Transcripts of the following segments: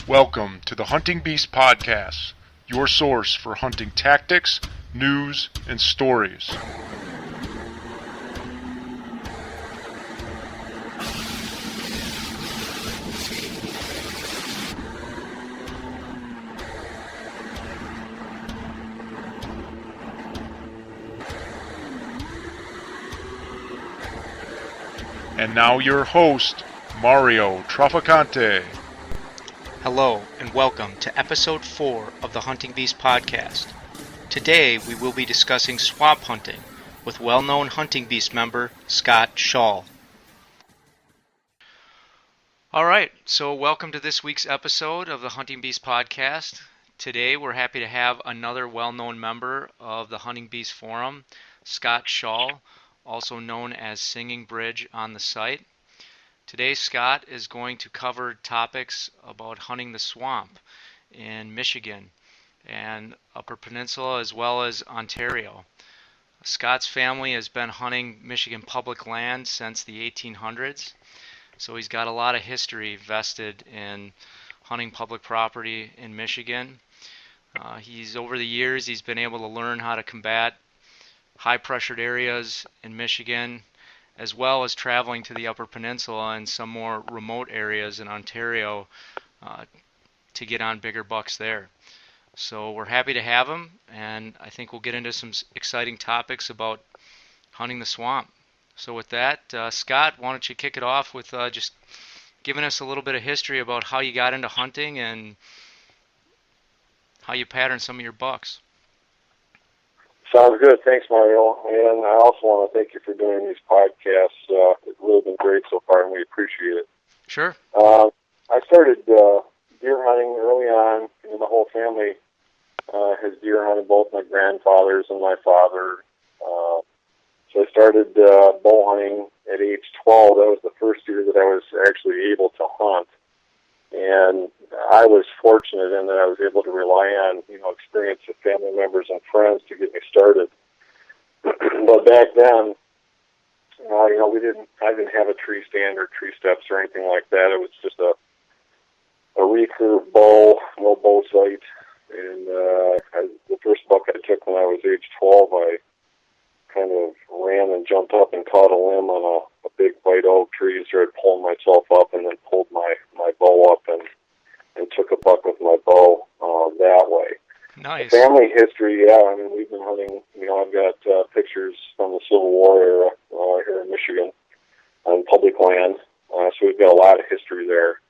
Welcome to the Hunting Beast Podcast, your source for hunting tactics, news, and stories. And now your host, Mario Traficante. Hello and welcome to episode 4 of the Hunting Beast Podcast. Today we will be discussing swamp hunting with well-known Hunting Beast member Scott Shawl. Alright, so welcome to this week's episode of the Hunting Beast Podcast. Today we're happy to have another well-known member of the Hunting Beast Forum, Scott Shawl, also known as Singing Bridge on the site. Today, Scott is going to cover topics about hunting the swamp in Michigan and Upper Peninsula as well as Ontario. Scott's family has been hunting Michigan public land since the 1800s, so he's got a lot of history vested in hunting public property in Michigan. Over the years, he's been able to learn how to combat high-pressured areas in Michigan, as well as traveling to the Upper Peninsula and some more remote areas in Ontario to get on bigger bucks there. So we're happy to have him, and I think we'll get into some exciting topics about hunting the swamp. So with that, Scott, why don't you kick it off with just giving us a little bit of history about how you got into hunting and how you pattern some of your bucks. Sounds good. Thanks, Mario. And I also want to thank you for doing these podcasts. It's really been great so far, and we appreciate it. Sure. I started deer hunting early on. And the whole family has deer hunted, both my grandfathers and my father. So I started bow hunting at age 12. That was the first year that I was actually able to hunt. And I was fortunate in that I was able to rely on, experience of family members and friends to get me started. But back then, I didn't have a tree stand or tree steps or anything like that. It was just a recurve bow, no bow sight. And the first buck I took when I was age 12, I kind of ran and jumped up and caught a limb on a big white oak tree, started pulling myself up, and then pulled my bow up and took a buck with my bow that way. Nice. The family history, yeah, we've been hunting, I've got pictures from the Civil War era here in Michigan on public land, so we've got a lot of history there.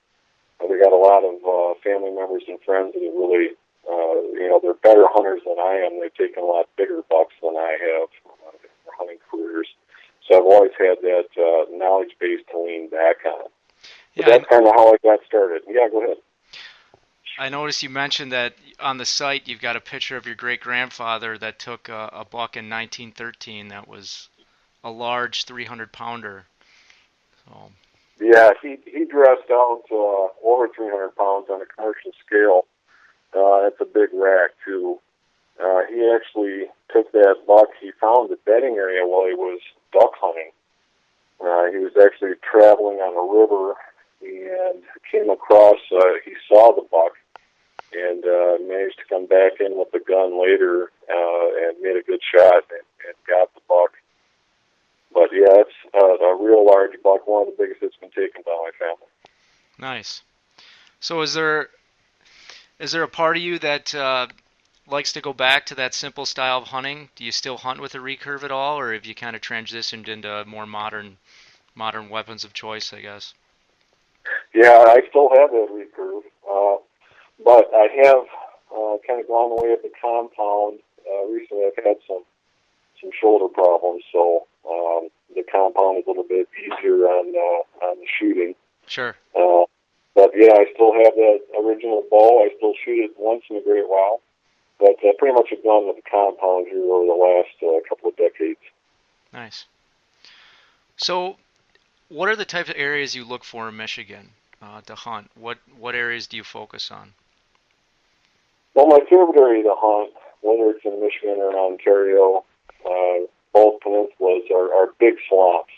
We got a lot of family members and friends that have really, they're better hunters than I am. They've taken a lot bigger bucks than I have in their hunting careers. So I've always had that knowledge base to lean back on. But that's kind of how I got started. Yeah, go ahead. I noticed you mentioned that on the site you've got a picture of your great-grandfather that took a buck in 1913 that was a large 300-pounder. So. Yeah, he dressed out over 300 pounds on a commercial scale. It's a big rack, too. He actually took that buck. He found the bedding area while he was duck hunting. He was actually traveling on a river and came across, he saw the buck and managed to come back in with the gun later and made a good shot and got the buck. But yeah, it's a real large buck, one of the biggest that's been taken by my family. Nice. So is there a part of you that likes to go back to that simple style of hunting? Do you still hunt with a recurve at all, or have you kind of transitioned into more modern weapons of choice, I guess? Yeah, I still have that recurve, but I have kind of gone away at the compound. Recently I've had some shoulder problems, so the compound is a little bit easier on the shooting. Sure. But yeah, I still have that original bow. I still shoot it once in a great while, but pretty much have gone with the compound here over the last couple of decades. Nice. So, what are the types of areas you look for in Michigan to hunt? What areas do you focus on? Well, my favorite area to hunt, whether it's in Michigan or in Ontario, both peninsulas are big swamps.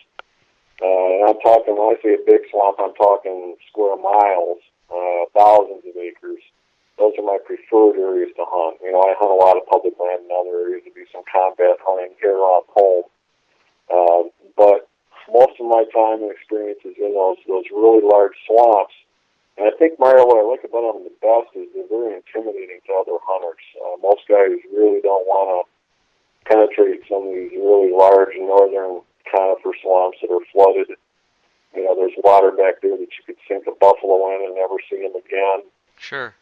And I'm talking, when I say a big swamp, I'm talking square miles, thousands of acres. my preferred areas to hunt. You know, I hunt a lot of public land in other areas to do some combat hunting here around home. But most of my time and experience is in those really large swamps. And I think, Mario, what I like about them the best is they're very intimidating to other hunters. Most guys really don't want to penetrate some of these really large northern conifer swamps that are flooded. You know, there's water back there that you could sink a buffalo in and never see them again. Sure.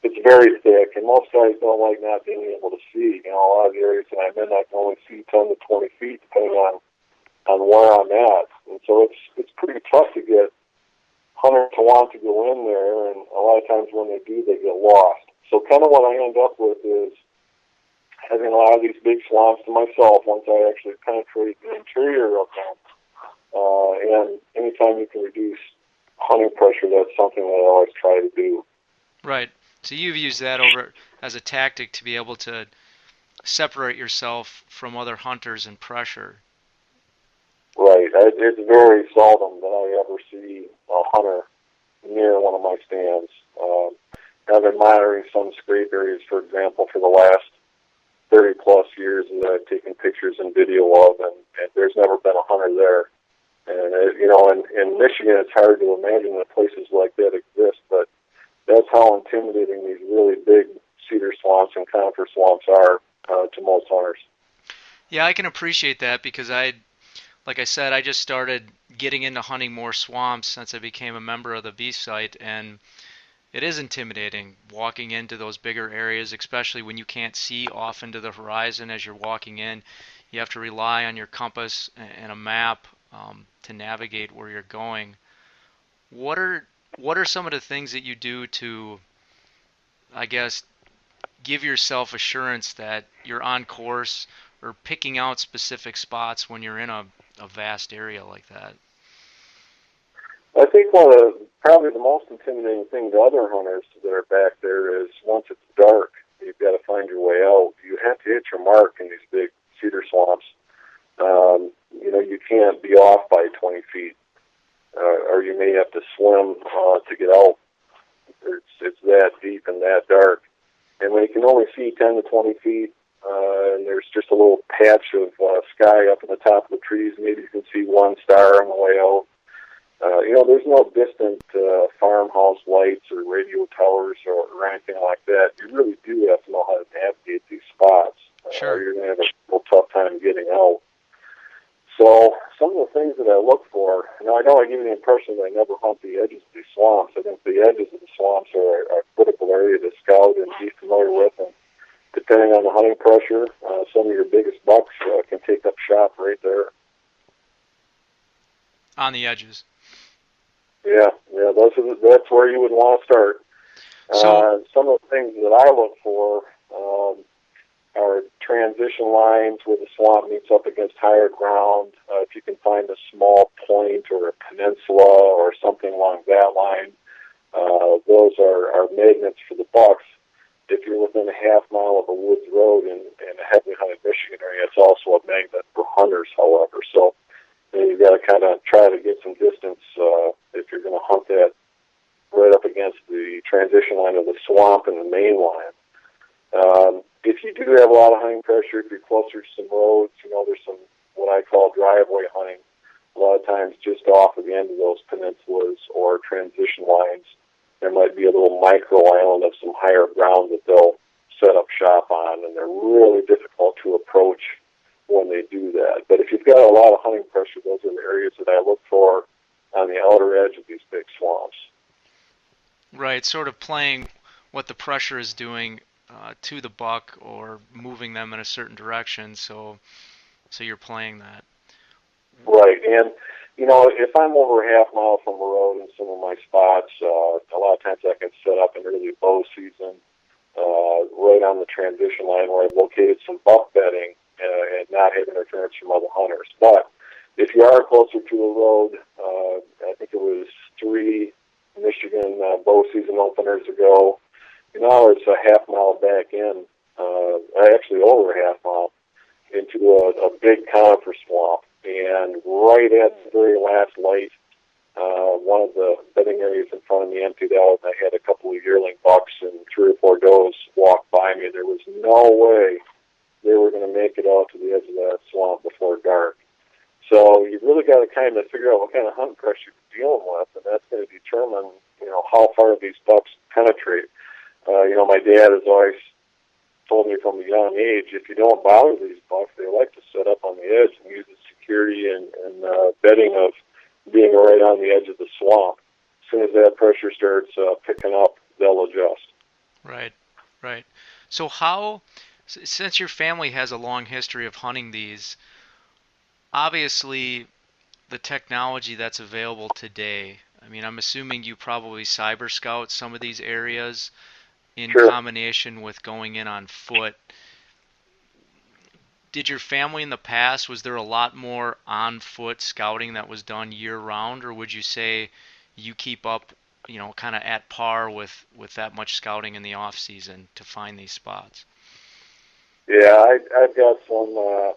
It's very thick, and most guys don't like not being able to see. You know, a lot of the areas that I'm in, I can only see 10 to 20 feet, depending on where I'm at. And so it's pretty tough to get hunters to want to go in there, and a lot of times when they do, they get lost. So kind of what I end up with is having a lot of these big swamps to myself once I actually penetrate the interior of them. And anytime you can reduce hunting pressure, that's something that I always try to do. Right. So you've used that over as a tactic to be able to separate yourself from other hunters and pressure. Right. It's very seldom that I ever see a hunter near one of my stands. I've been monitoring some scrape areas, for example, for the last 30-plus years that I've taken pictures and video of, and there's never been a hunter there. And, you know, in Michigan, it's hard to imagine that places like that exist, but that's how intimidating these really big cedar swamps and conifer swamps are to most hunters. Yeah, I can appreciate that because like I said, I just started getting into hunting more swamps since I became a member of the Beast Site, and it is intimidating walking into those bigger areas, especially when you can't see off into the horizon as you're walking in. You have to rely on your compass and a map to navigate where you're going. What are some of the things that you do to, I guess, give yourself assurance that you're on course or picking out specific spots when you're in a vast area like that? I think probably the most intimidating thing to other hunters that are back there is once it's dark, you've got to find your way out. You have to hit your mark in these big cedar swamps. You know, you can't be off by 20 feet, or you may have to swim to get out. It's that deep and that dark. And when you can only see 10 to 20 feet, and there's just a little patch of sky up in the top of the trees, maybe you can see one star on the way out. You know, there's no distant farmhouse lights or radio towers or anything like that. You really do have to know how to navigate these spots. Sure. Or you're going to have a real tough time getting out. So some of the things that I look for, now I don't want to give you the impression that I never hunt the edges of these swamps. I think the edges of the swamps are a critical area to scout and be familiar with. And depending on the hunting pressure, some of your biggest bucks can take up shop right there. On the edges. Yeah, that's where you would want to start. So, some of the things that I look for are transition lines where the swamp meets up against higher ground. If you can find a small point or a peninsula or something along that line, those are magnets for the bucks. If you're within a half mile of a woods road in a heavily hunted Michigan area, it's also a magnet for hunters, however. So you've got to kind of try to get some distance if you're going to hunt that right up against the transition line of the swamp and the main line. If you do have a lot of hunting pressure, if you're closer to some roads, you know, there's some what I call driveway hunting. A lot of times just off of the end of those peninsulas or transition lines, there might be a little micro island of some higher ground that they'll set up shop on, and they're really difficult to approach when they do that. But if you've got a lot of hunting pressure, those are the areas that I look for on the outer edge of these big swamps. right, sort of playing what the pressure is doing to the buck or moving them in a certain direction, so you're playing that. Right, and you know, if I'm over a half mile from a road in some of my spots, a lot of times I can set up an early bow season right on the transition line where I've located some buck bedding and not have interference from other hunters. But if you are closer to a road, I think it was 3 Michigan bow season openers ago. Now it's a half mile back in, actually over a half mile, into a big conifer swamp. And right at the very last light, one of the bedding areas in front of me emptied out, and I had a couple of yearling bucks and 3 or 4 kind of figure out what kind of hunt pressure you're dealing with, and that's going to determine, how far these bucks penetrate. My dad has always told me from a young age, if you don't bother these bucks, they like to sit up on the edge and use the security and bedding of being right on the edge of the swamp. As soon as that pressure starts picking up, they'll adjust. Right. So since your family has a long history of hunting these, obviously the technology that's available today, I mean, I'm assuming you probably cyber scout some of these areas in Sure. combination with going in on foot. Did your family in the past, was there a lot more on foot scouting that was done year round, or would you say you keep up, kind of at par with that much scouting in the off season to find these spots? Yeah, I've got some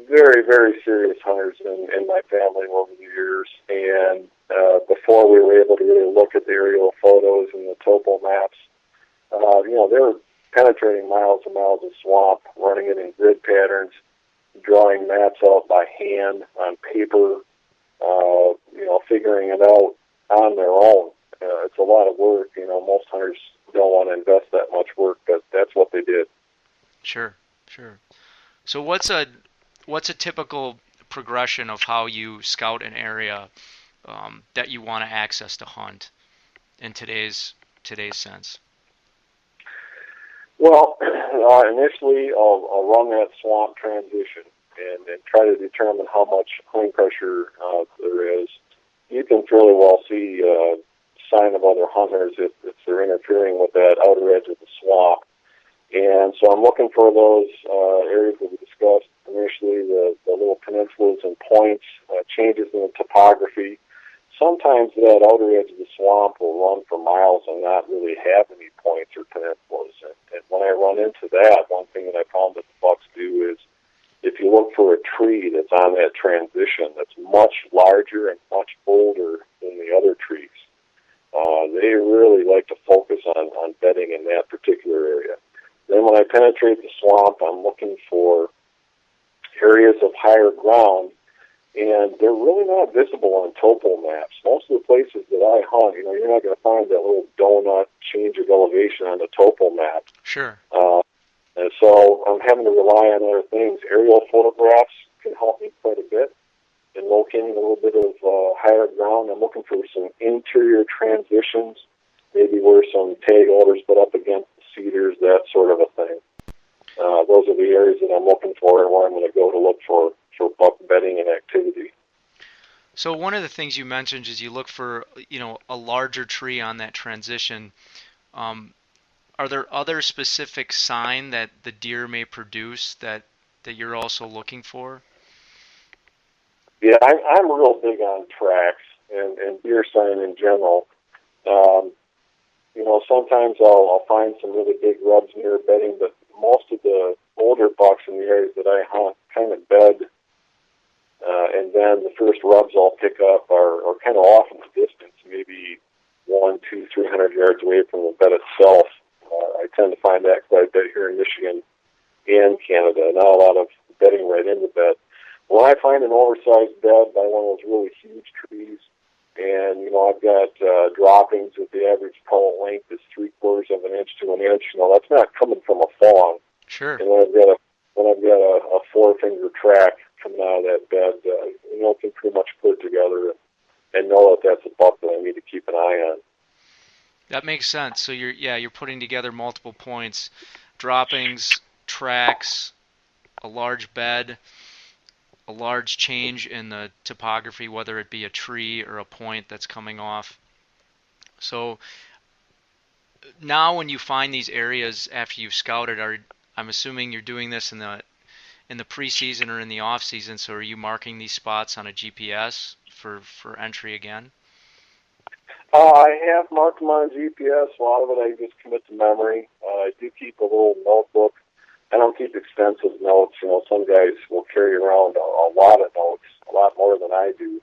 very, very serious hunters in my family over the years, and before we were able to really look at the aerial photos and the topo maps, they were penetrating miles and miles of swamp, running it in grid patterns, drawing maps out by hand on paper, figuring it out on their own. It's a lot of work. Most hunters don't want to invest that much work, but that's what they did. Sure. So what's a typical progression of how you scout an area that you want to access to hunt in today's sense? Well, initially I'll run that swamp transition and try to determine how much hunting pressure there is. You can fairly well see sign of other hunters if they're interfering with that outer edge of the swamp. And so I'm looking for those areas that we discussed initially, the little peninsulas and points, changes in the topography. Sometimes that outer edge of the swamp will run for miles and not really have any points or peninsulas. And when I run into that, one thing that I found that the bucks do is if you look for a tree that's on that transition that's much larger and much older than the other trees, they really like to focus on bedding in that particular area. Then when I penetrate the swamp, I'm looking for areas of higher ground, and they're really not visible on topo maps. Most of the places that I hunt, you're not going to find that little donut change of elevation on the topo map. Sure. And so I'm having to rely on other things. Aerial photographs can help me quite a bit in locating a little bit of higher ground. I'm looking for some interior transitions, maybe where some tag alders butt up against the cedars, that sort of a thing. Those are the areas that I'm looking for and where I'm going to go to look for buck bedding and activity. So one of the things you mentioned is you look for, a larger tree on that transition. Are there other specific sign that the deer may produce that you're also looking for? Yeah, I'm real big on tracks and deer sign in general. Sometimes I'll find some really big rubs near bedding, but most of the older bucks in the areas that I hunt kind of bed, and then the first rubs I'll pick up are kind of off in the distance, maybe 100, 200, 300 yards away from the bed itself. I tend to find that quite a bit here in Michigan and Canada. Not a lot of bedding right in the bed. When I find an oversized bed by one of those really huge trees, and I've got droppings that the average pole length is 3/4 of an inch to an inch. That's not coming from a fawn. Sure. And when I've got a 4-finger track coming out of that bed, can pretty much put it together and know that that's a buck that I need to keep an eye on. That makes sense. So you're putting together multiple points, droppings, tracks, a large bed, a large change in the topography, whether it be a tree or a point that's coming off. So now when you find these areas after you've scouted, I'm assuming you're doing this in the preseason or in the off season. So are you marking these spots on a GPS for entry again? I have marked them on GPS. A lot of it I just commit to memory. I do keep a little notebook. I don't keep extensive notes. Some guys will carry around a lot of notes, a lot more than I do.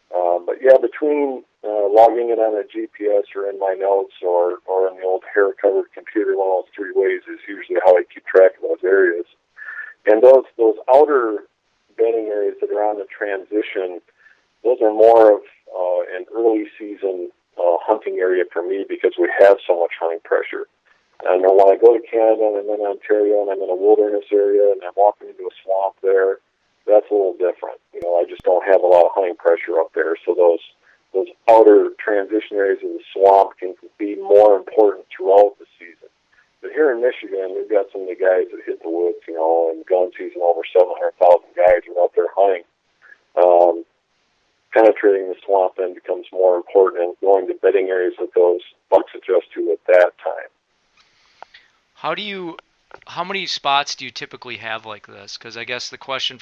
But yeah, between logging it on a GPS or in my notes or in the old hair-covered computer, one of those 3 ways is usually how I keep track of those areas. And those outer bedding areas that are on the transition, those are more of an early season hunting area for me because we have so much hunting pressure. I know when I go to Canada and I'm in Ontario and I'm in a wilderness area and I'm walking into a swamp there, that's a little different. I just don't have a lot of hunting pressure up there. So those outer transition areas of the swamp can be more important throughout the season. But here in Michigan, we've got some of the guys that hit the woods, and gun season, over 700,000 guys are out there hunting. Penetrating the swamp then becomes more important, and going to bedding areas that those bucks adjust to at that time. How many spots do you typically have like this? Because I guess the question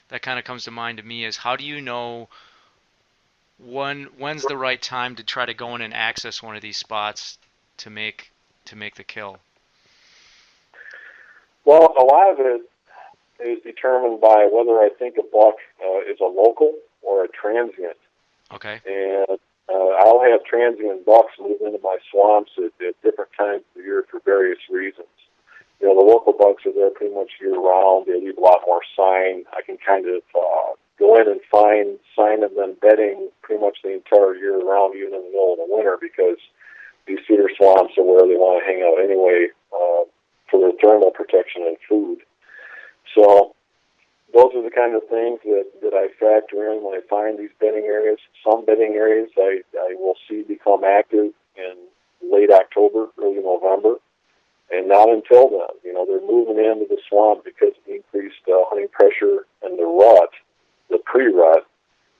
that kind of comes to mind to me is, how do you know when's the right time to try to go in and access one of these spots to make the kill? Well, a lot of it is determined by whether I think a buck is a local or a transient. Okay. And I'll have transient bucks move into my swamps at different times of the year for various reasons. The local bucks are there pretty much year-round. They leave a lot more sign. I can kind of go in and find sign of them bedding pretty much the entire year-round, even in the middle of the winter, because these cedar swamps are where they want to hang out anyway for their thermal protection and food. So those are the kind of things that I factor in when I find these bedding areas. Some bedding areas I will see become active in late October, early November, and not until then. They're moving into the swamp because of the increased hunting pressure and the rut, the pre-rut,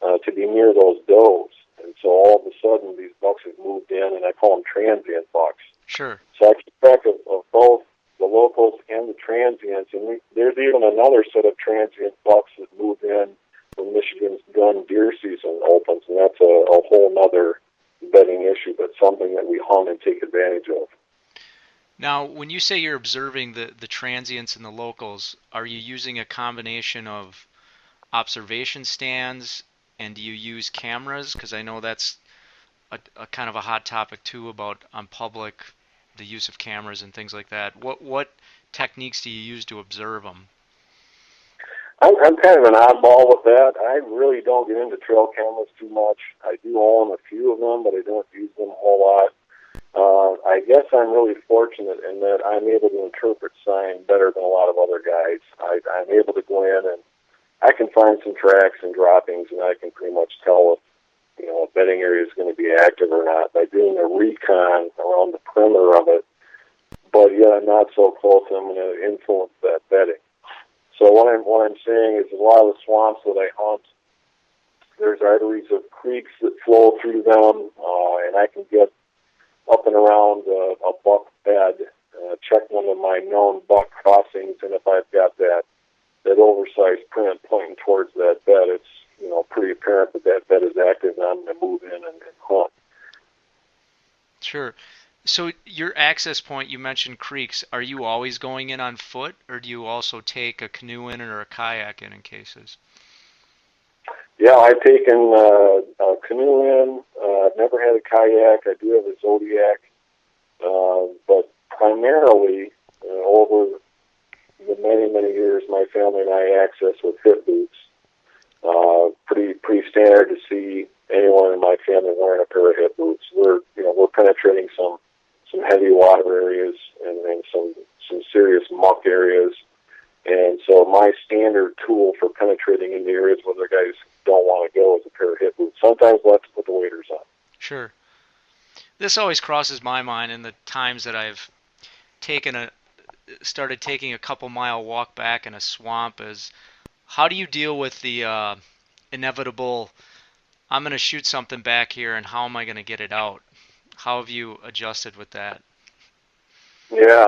to be near those does. And so all of a sudden these bucks have moved in, and I call them transient bucks. Sure. So I keep track of both the locals and the transients, and there's even another set of transient bucks that move in when Michigan's gun deer season opens, and that's a whole other bedding issue, but something that we hunt and take advantage of. Now, when you say you're observing the transients and the locals, are you using a combination of observation stands, and do you use cameras? Because I know that's a kind of a hot topic too about on public, the use of cameras and things like that. What techniques do you use to observe them? I'm kind of an oddball with that. I really don't get into trail cameras too much. I do own a few of them, but I don't use them a whole lot. I guess I'm really fortunate in that I'm able to interpret sign better than a lot of other guys. I'm able to go in and I can find some tracks and droppings, and I can pretty much tell if a bedding area is going to be active or not by doing a recon around the perimeter of it. But yet I'm not so close. I'm going to influence that bedding. So what I'm saying is a lot of the swamps that I hunt, there's arteries of creeks that flow through them, and I can get up and around a buck bed, check one of my known buck crossings, and if I've got that oversized print pointing towards that bed, it's pretty apparent that bed is active, and I'm going to move in and hunt. Sure. So your access point, you mentioned creeks. Are you always going in on foot, or do you also take a canoe in or a kayak in cases? Yeah, I've taken a canoe in. I've never had a kayak. I do have a Zodiac. But primarily, over the many, many years, my family and I access with hip boots. Pretty standard to see anyone in my family wearing a pair of hip boots. We're penetrating some heavy water areas and some serious muck areas. And so my standard tool for penetrating into areas where the guys don't want to go is a pair of hip boots. Sometimes we'll have to put the waders on. Sure. This always crosses my mind in the times that I've started taking a couple-mile walk back in a swamp is, how do you deal with the inevitable, I'm going to shoot something back here, and how am I going to get it out? How have you adjusted with that? Yeah,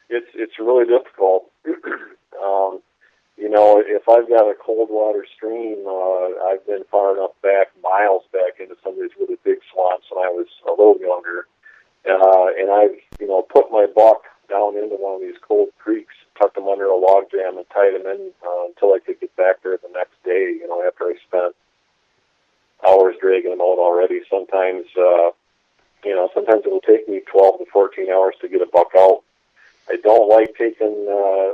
it's really difficult. If I've got a cold water stream, I've been far enough back, miles back into some of these really big swamps when I was a little younger, and I've put my buck down into one of these cold creeks, tucked them under a log jam, and tied them in until I could get back there the next day. After I spent hours dragging them out already. Sometimes it'll take me 12 to 14 hours to get a buck out. I don't like taking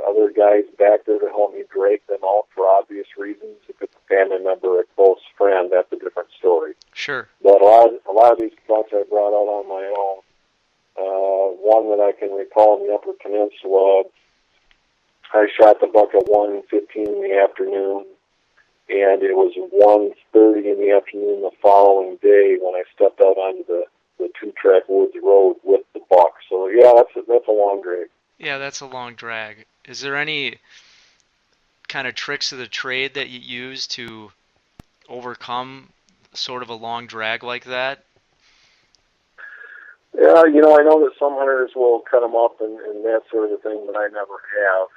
other guys back there to help me drag them out for obvious reasons. If it's a family member or a close friend, that's a different story. Sure. But a lot of these bucks I brought out on my own. One that I can recall in the Upper Peninsula, I shot the buck at 1:15 in the afternoon, and it was 1:30 in the afternoon the following day when I stepped out onto the two-track woods road with the buck. So yeah, that's a long drag. Yeah, that's a long drag. Is there any kind of tricks of the trade that you use to overcome sort of a long drag like that? Yeah, I know that some hunters will cut them up and that sort of thing, but I never have.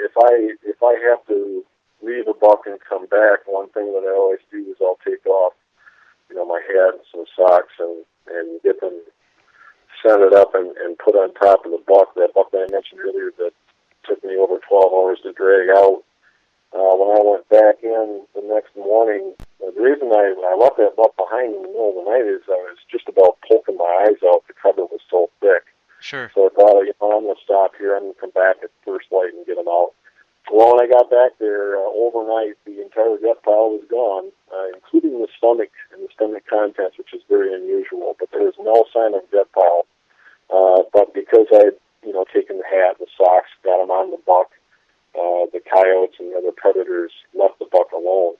If I have to leave a buck and come back, one thing that I always do is I'll take off, my hat and some socks and get them scented up and put on top of the buck. That buck that I mentioned earlier that took me over 12 hours to drag out. When I went back in the next morning, the reason I left that buck behind in the middle of the night is I was just about poking my eyes out. The cover was so thick. Sure. So I thought, I'm going to stop here. I'm going to come back at first light and get them out. Well, when I got back there overnight, the entire gut pile was gone, including the stomach and the stomach contents, which is very unusual. But there was no sign of gut pile. But because I had, taken the hat, the socks, got them on the buck, the coyotes and the other predators left the buck alone.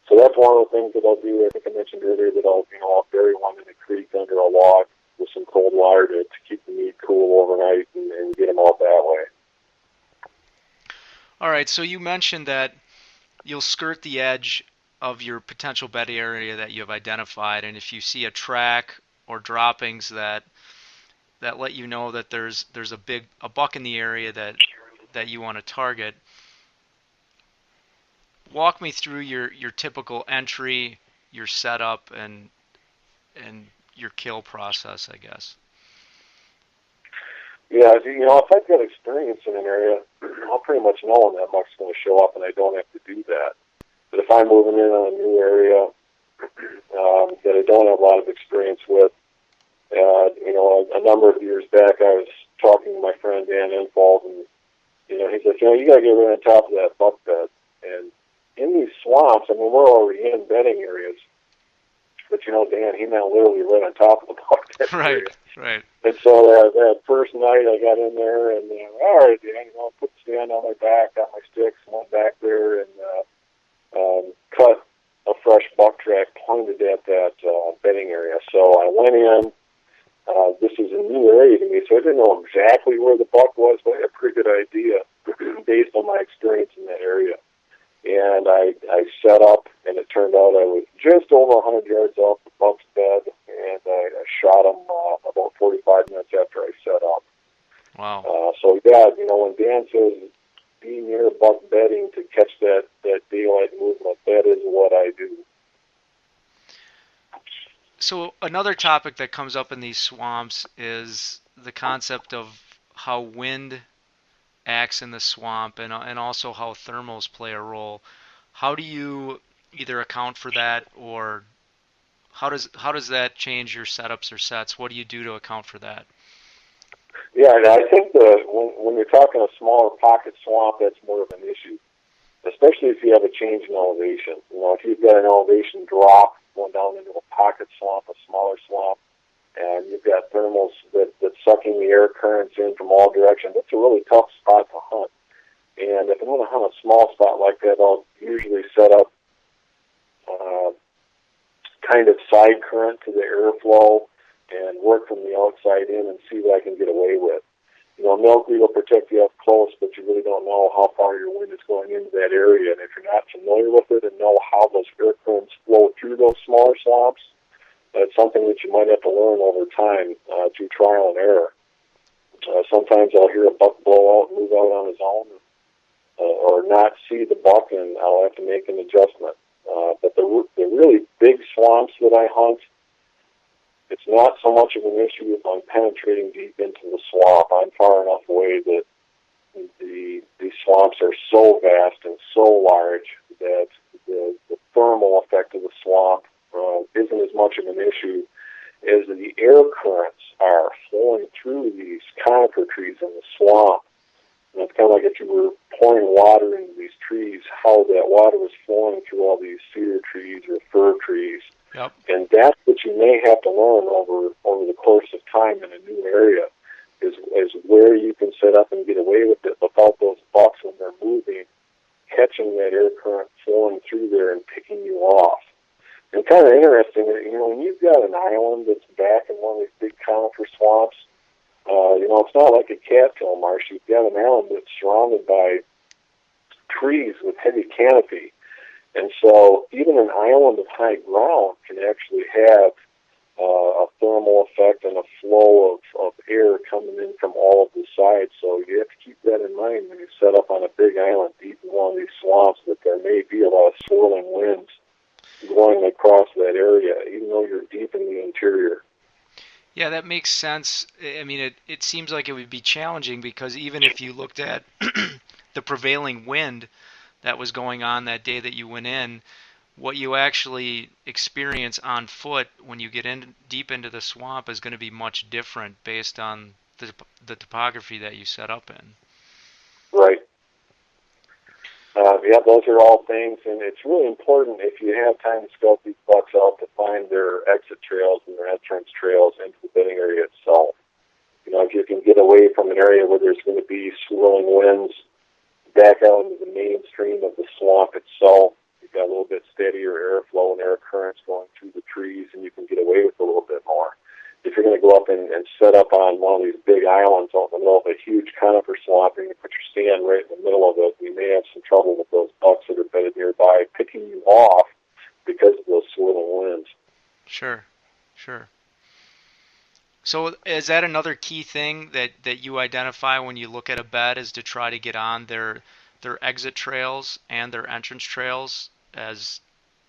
So that's one of the things that I'll do. I think I mentioned earlier that I'll bury one in a creek under a log with some cold water to keep the meat cool overnight and get them out that way. All right, so you mentioned that you'll skirt the edge of your potential bed area that you have identified, and if you see a track or droppings that let you know that there's a buck in the area that you want to target, walk me through your typical entry, your setup, and your kill process, I guess. Yeah, if I've got experience in an area, I'll pretty much know when that buck's going to show up, and I don't have to do that. But if I'm moving in on a new area that I don't have a lot of experience with, a number of years back, I was talking to my friend Dan Infald, and he said, you got to get right on top of that buck bed. And in these swamps, we're already in bedding areas, but Dan, he meant literally right on top of the buck bed. Right. And so that first night I got in there and, all right, Dan, put the stand on my back, got my sticks, went back there and cut a fresh buck track pointed at that bedding area. So I went in. This is a new area to me, so I didn't know exactly where the buck was, but I had a pretty good idea based on my experience in that area. And I set up, and it turned out I was just over 100 yards off the buck's bed, and I shot him about 45 minutes after I set up. Wow. So, yeah, when Dan says be near buck bedding to catch that daylight movement, that is what I do. So another topic that comes up in these swamps is the concept of how wind acts in the swamp and also how thermals play a role. How do you either account for that, or how does that change your setups or sets? What do you do to account for that? Yeah, and I think when you're talking a smaller pocket swamp, that's more of an issue, especially if you have a change in elevation. If you've got an elevation drop going down into a pocket swamp, a smaller swamp, and you've got thermals that's sucking the air currents in from all directions, that's a really tough spot to hunt. And if I want to hunt a small spot like that, I'll usually set up kind of side current to the airflow and work from the outside in and see what I can get away with. Milkweed will protect you up close, but you really don't know how far your wind is going into that area. And if you're not familiar with it and know how those air currents flow through those smaller swamps, it's something that you might have to learn over time through trial and error. Sometimes I'll hear a buck blow out and move out on his own, or not see the buck, and I'll have to make an adjustment. But the really big swamps that I hunt, it's not so much of an issue if I'm penetrating deep into the swamp. I'm far enough away that the swamps are so vast and so large that the thermal effect of the swamp isn't as much of an issue as the air currents are flowing through these conifer trees in the swamp. And it's kind of like if you were pouring water into these trees, how that water was flowing through all these cedar trees or fir trees. Yep. And that's what you may have to learn over the course of time in a new area, is where you can set up and get away with it without those bucks when they're moving, catching that air current flowing through there and picking you off. And kind of interesting, when you've got an island that's back in one of these big conifer swamps, it's not like a cattail marsh. You've got an island that's surrounded by trees with heavy canopy. And so even an island of high ground can actually have a thermal effect and a flow of air coming in from all of the sides. So you have to keep that in mind when you set up on a big island deep in one of these swamps, that there may be a lot of swirling winds going across that area, even though you're deep in the interior. Yeah, that makes sense. I mean, it seems like it would be challenging, because even if you looked at the prevailing wind that was going on that day that you went in, what you actually experience on foot when you get in deep into the swamp is going to be much different based on the topography that you set up in. Right. Those are all things, and it's really important, if you have time to scope these bucks out, to find their exit trails and their entrance trails into the bedding area itself. If you can get away from an area where there's going to be swirling winds, back out into the mainstream of the swamp itself, you've got a little bit steadier airflow and air currents going through the trees, and you can get away with a little bit more. If you're going to go up and set up on one of these big islands out in the middle of a huge conifer swamp, and you put your stand right in the middle of it, you may have some trouble with those bucks that are bedded nearby picking you off because of those swirling winds. Sure. So is that another key thing that you identify when you look at a bed, is to try to get on their exit trails and their entrance trails as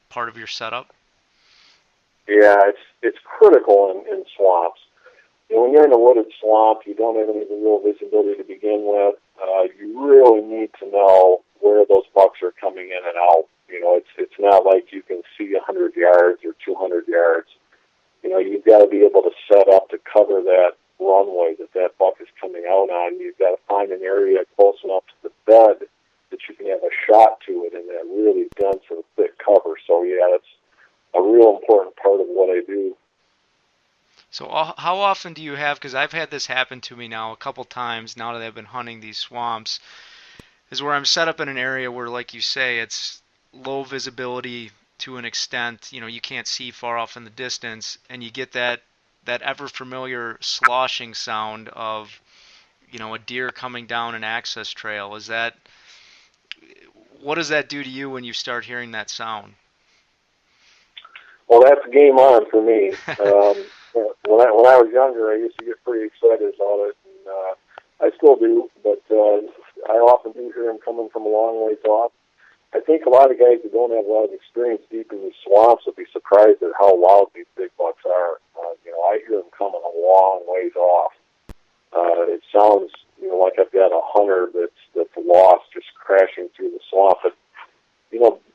part of your setup? Yeah, it's critical in swamps. When you're in a wooded swamp, you don't have any real visibility to begin with. You really need to know where those bucks are coming in and out. It's not like you can see 100 yards or 200 yards. You've got to be able to set up to cover that runway that buck is coming out on. You've got to find an area close enough to the bed that you can have a shot to it in that really dense and thick cover. So, yeah, that's a real important part of what I do. So how often do you have, because I've had this happen to me now a couple times now that I've been hunting these swamps, is where I'm set up in an area where, like you say, it's low visibility to an extent, you can't see far off in the distance, and you get that ever familiar sloshing sound of, a deer coming down an access trail. What does that do to you when you start hearing that sound? Well, that's game on for me. When I was younger, I used to get pretty excited about it, and I still do, but I often do hear them coming from a long ways off. I think a lot of guys who don't have a lot of experience deep in these swamps will be surprised at how loud these big bucks are. I hear them coming a long ways off. It sounds, like I've got a hunter that's lost just crashing through the swamp. But,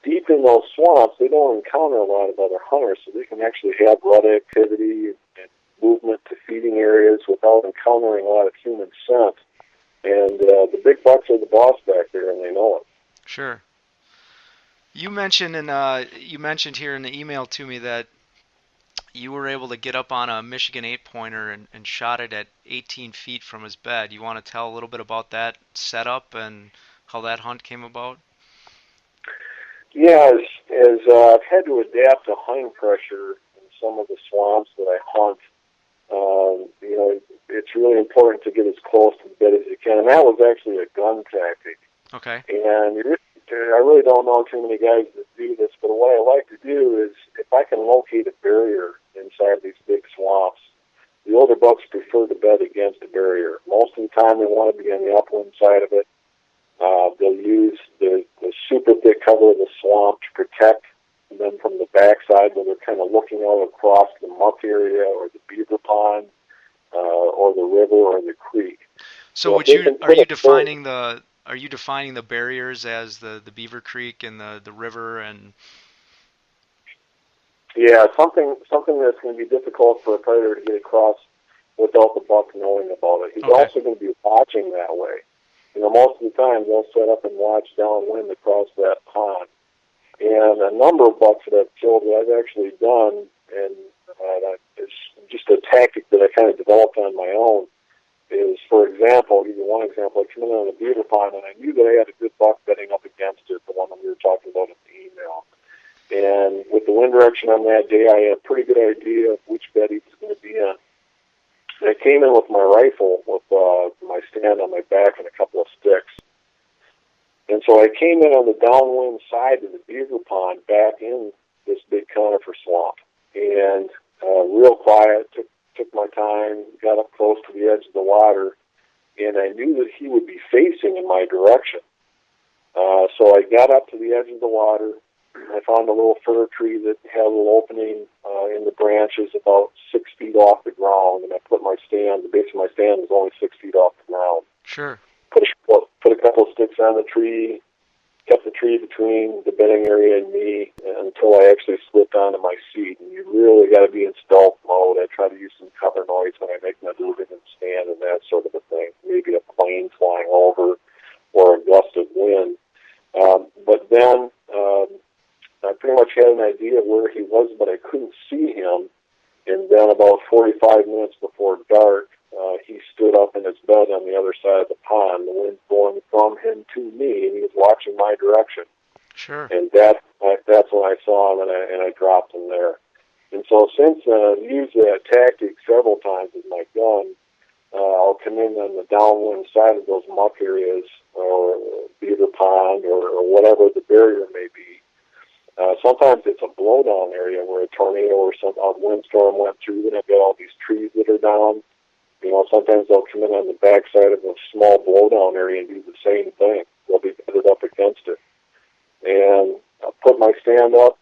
deep in those swamps, they don't encounter a lot of other hunters, so they can actually have rut activity and movement to feeding areas without encountering a lot of human scent. And the big bucks are the boss back there, and they know it. Sure. You mentioned here in the email to me that you were able to get up on a Michigan 8-pointer and shot it at 18 feet from his bed. You want to tell a little bit about that setup and how that hunt came about? Yeah, as I've had to adapt to hunting pressure in some of the swamps that I hunt, it's really important to get as close to the bed as you can. And that was actually a gun tactic. Okay. And I really don't know too many guys that do this, but what I like to do is, if I can locate a barrier inside these big swamps, the older bucks prefer to bed against a barrier. Most of the time they want to be on the upland side of it. They'll use the super thick cover of the swamp to protect them from the backside, where they're kind of looking out across the muck area or the beaver pond or the river or the creek. So are you defining the barriers as the Beaver Creek and the river and? Yeah, something that's going to be difficult for a predator to get across without the buck knowing about it. He's Okay. also going to be watching that way. Most of the time they'll set up and watch downwind across that pond. And a number of bucks that I've killed that I've actually done, and it's just a tactic that I kind of developed on my own, is, for example, I'll give you one example. I came in on a beaver pond, and I knew that I had a good buck bedding up against it, the one that we were talking about in the email. And with the wind direction on that day, I had a pretty good idea of which bed he was going to be in. And I came in with my rifle, with my stand on my back and a couple of sticks. And so I came in on the downwind side of the beaver pond back in this big conifer swamp. And real quiet, took my time, got up close to the edge of the water, and I knew that he would be facing in my direction. So I got up to the edge of the water. I found a little fir tree that had a little opening in the branches about 6 feet off the ground, and I put my stand, the base of my stand was only 6 feet off the ground. Sure. Put a couple of sticks on the tree, kept the tree between the bedding area and me until I actually slipped onto my seat. And you really got to be in stealth mode. I try to use some cover noise when I make my movement and stand and that sort of a thing. Maybe a plane flying over or a gust of wind. But then I pretty much had an idea of where he was, but I couldn't see him. And then about 45 minutes before dark, he stood up in his bed on the other side of the pond, the wind blowing from him to me, and he was watching my direction. Sure. And that's when I saw him, and I dropped him there. And so since then, I've used that tactic several times with my gun. I'll come in on the downwind side of those muck areas, or beaver pond, or whatever the barrier may be. Sometimes it's a blowdown area where a tornado or a windstorm went through, and I've got all these trees that are down. Sometimes they'll come in on the backside of a small blowdown area and do the same thing. They'll be bedded up against it. And I put my stand up,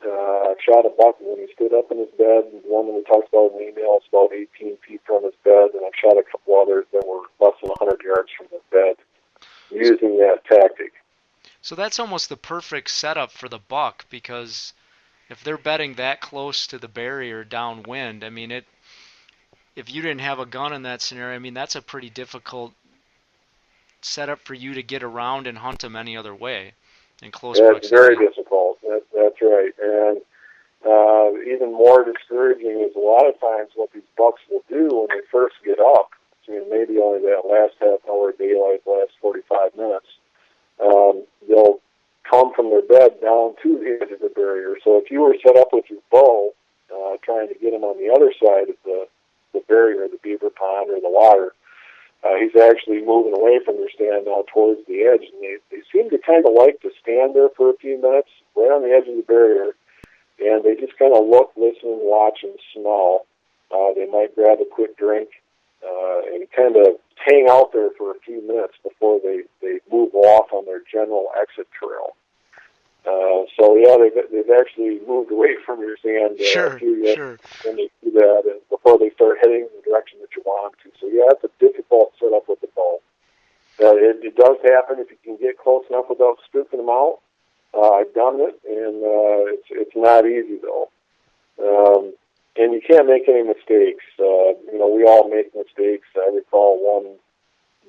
shot a buck when he stood up in his bed. The one that we talked about in the email is about 18 feet from his bed, and I shot a couple others that were less than 100 yards from his bed using that tactic. So that's almost the perfect setup for the buck, because if they're bedding that close to the barrier downwind, I mean, if you didn't have a gun in that scenario, I mean, that's a pretty difficult setup for you to get around and hunt them any other way in close proximity. It's very difficult. That's right. And even more discouraging is a lot of times what these bucks will do when they first get up, maybe only that last half hour of daylight, last 45 minutes, they'll come from their bed down to the edge of the barrier. So if you were set up with your bow, trying to get him on the other side of the barrier, the beaver pond or the water, he's actually moving away from their stand now towards the edge. And they seem to kind of like to stand there for a few minutes right on the edge of the barrier, and they just kind of look, listen, watch, and smell. They might grab a quick drink and kind of hang out there for a few minutes before they move off on their general exit trail. They've actually moved away from your stand Sure. when they do that, and before they start heading in the direction that you want them to. So it's a difficult setup with the bow. It does happen if you can get close enough without spoofing them out. I've done it, and it's not easy though. And you can't make any mistakes. We all make mistakes. I recall one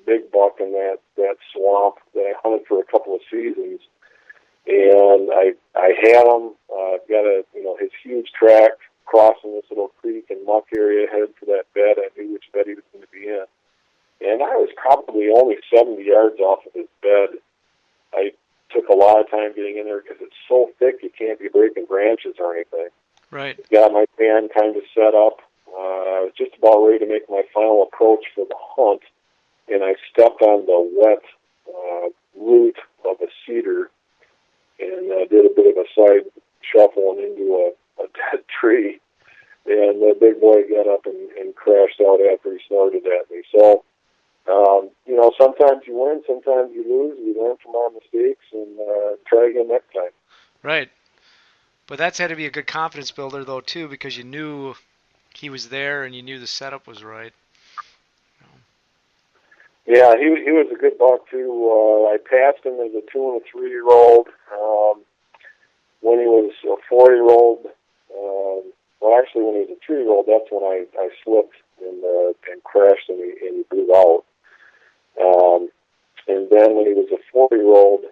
big buck in that swamp that I hunted for a couple of seasons, and I had him. Got his huge track crossing this little creek and muck area, headed for that bed. I knew which bed he was going to be in, and I was probably only 70 yards off of his bed. I took a lot of time getting in there because it's so thick you can't be breaking branches or anything. Right. Got my stand kind of set up. I was just about ready to make my final approach for the hunt, and I stepped on the wet root of a cedar and did a bit of a side shuffle and into a dead tree. And the big boy got up and crashed out after he snorted at me. So, sometimes you win, sometimes you lose. We learn from our mistakes and try again next time. Right. But that's had to be a good confidence builder, though, too, because you knew he was there and you knew the setup was right. Yeah, he was a good buck, too. I passed him as a 2- and 3-year-old. When he was a 4-year-old, well, actually, when he was a 3-year-old, that's when I slipped and crashed, and he blew out. And then when he was a 4-year-old,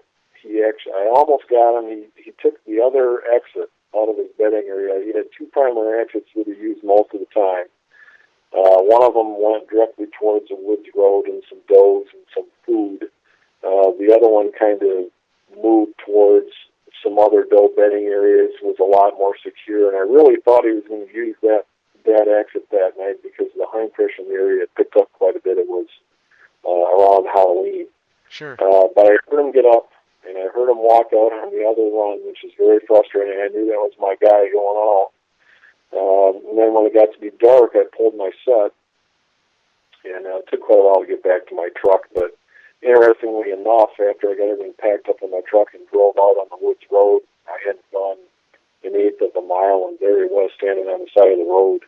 I almost got him. He took the other exit out of his bedding area. He had 2 primary exits that he used most of the time. One of them went directly towards a woods road and some does and some food. The other one kind of moved towards some other doe bedding areas, was a lot more secure, and I really thought he was going to use that exit that night because the hunting pressure in the area had picked up quite a bit. It was around Halloween. Sure. But I heard him get up, and I heard him walk out on the other run, which is very frustrating. I knew that was my guy going out. And then when it got to be dark, I pulled my set, and it took quite a while to get back to my truck. But interestingly enough, after I got everything packed up in my truck and drove out on the woods road, I hadn't gone an eighth of a mile, and there he was standing on the side of the road.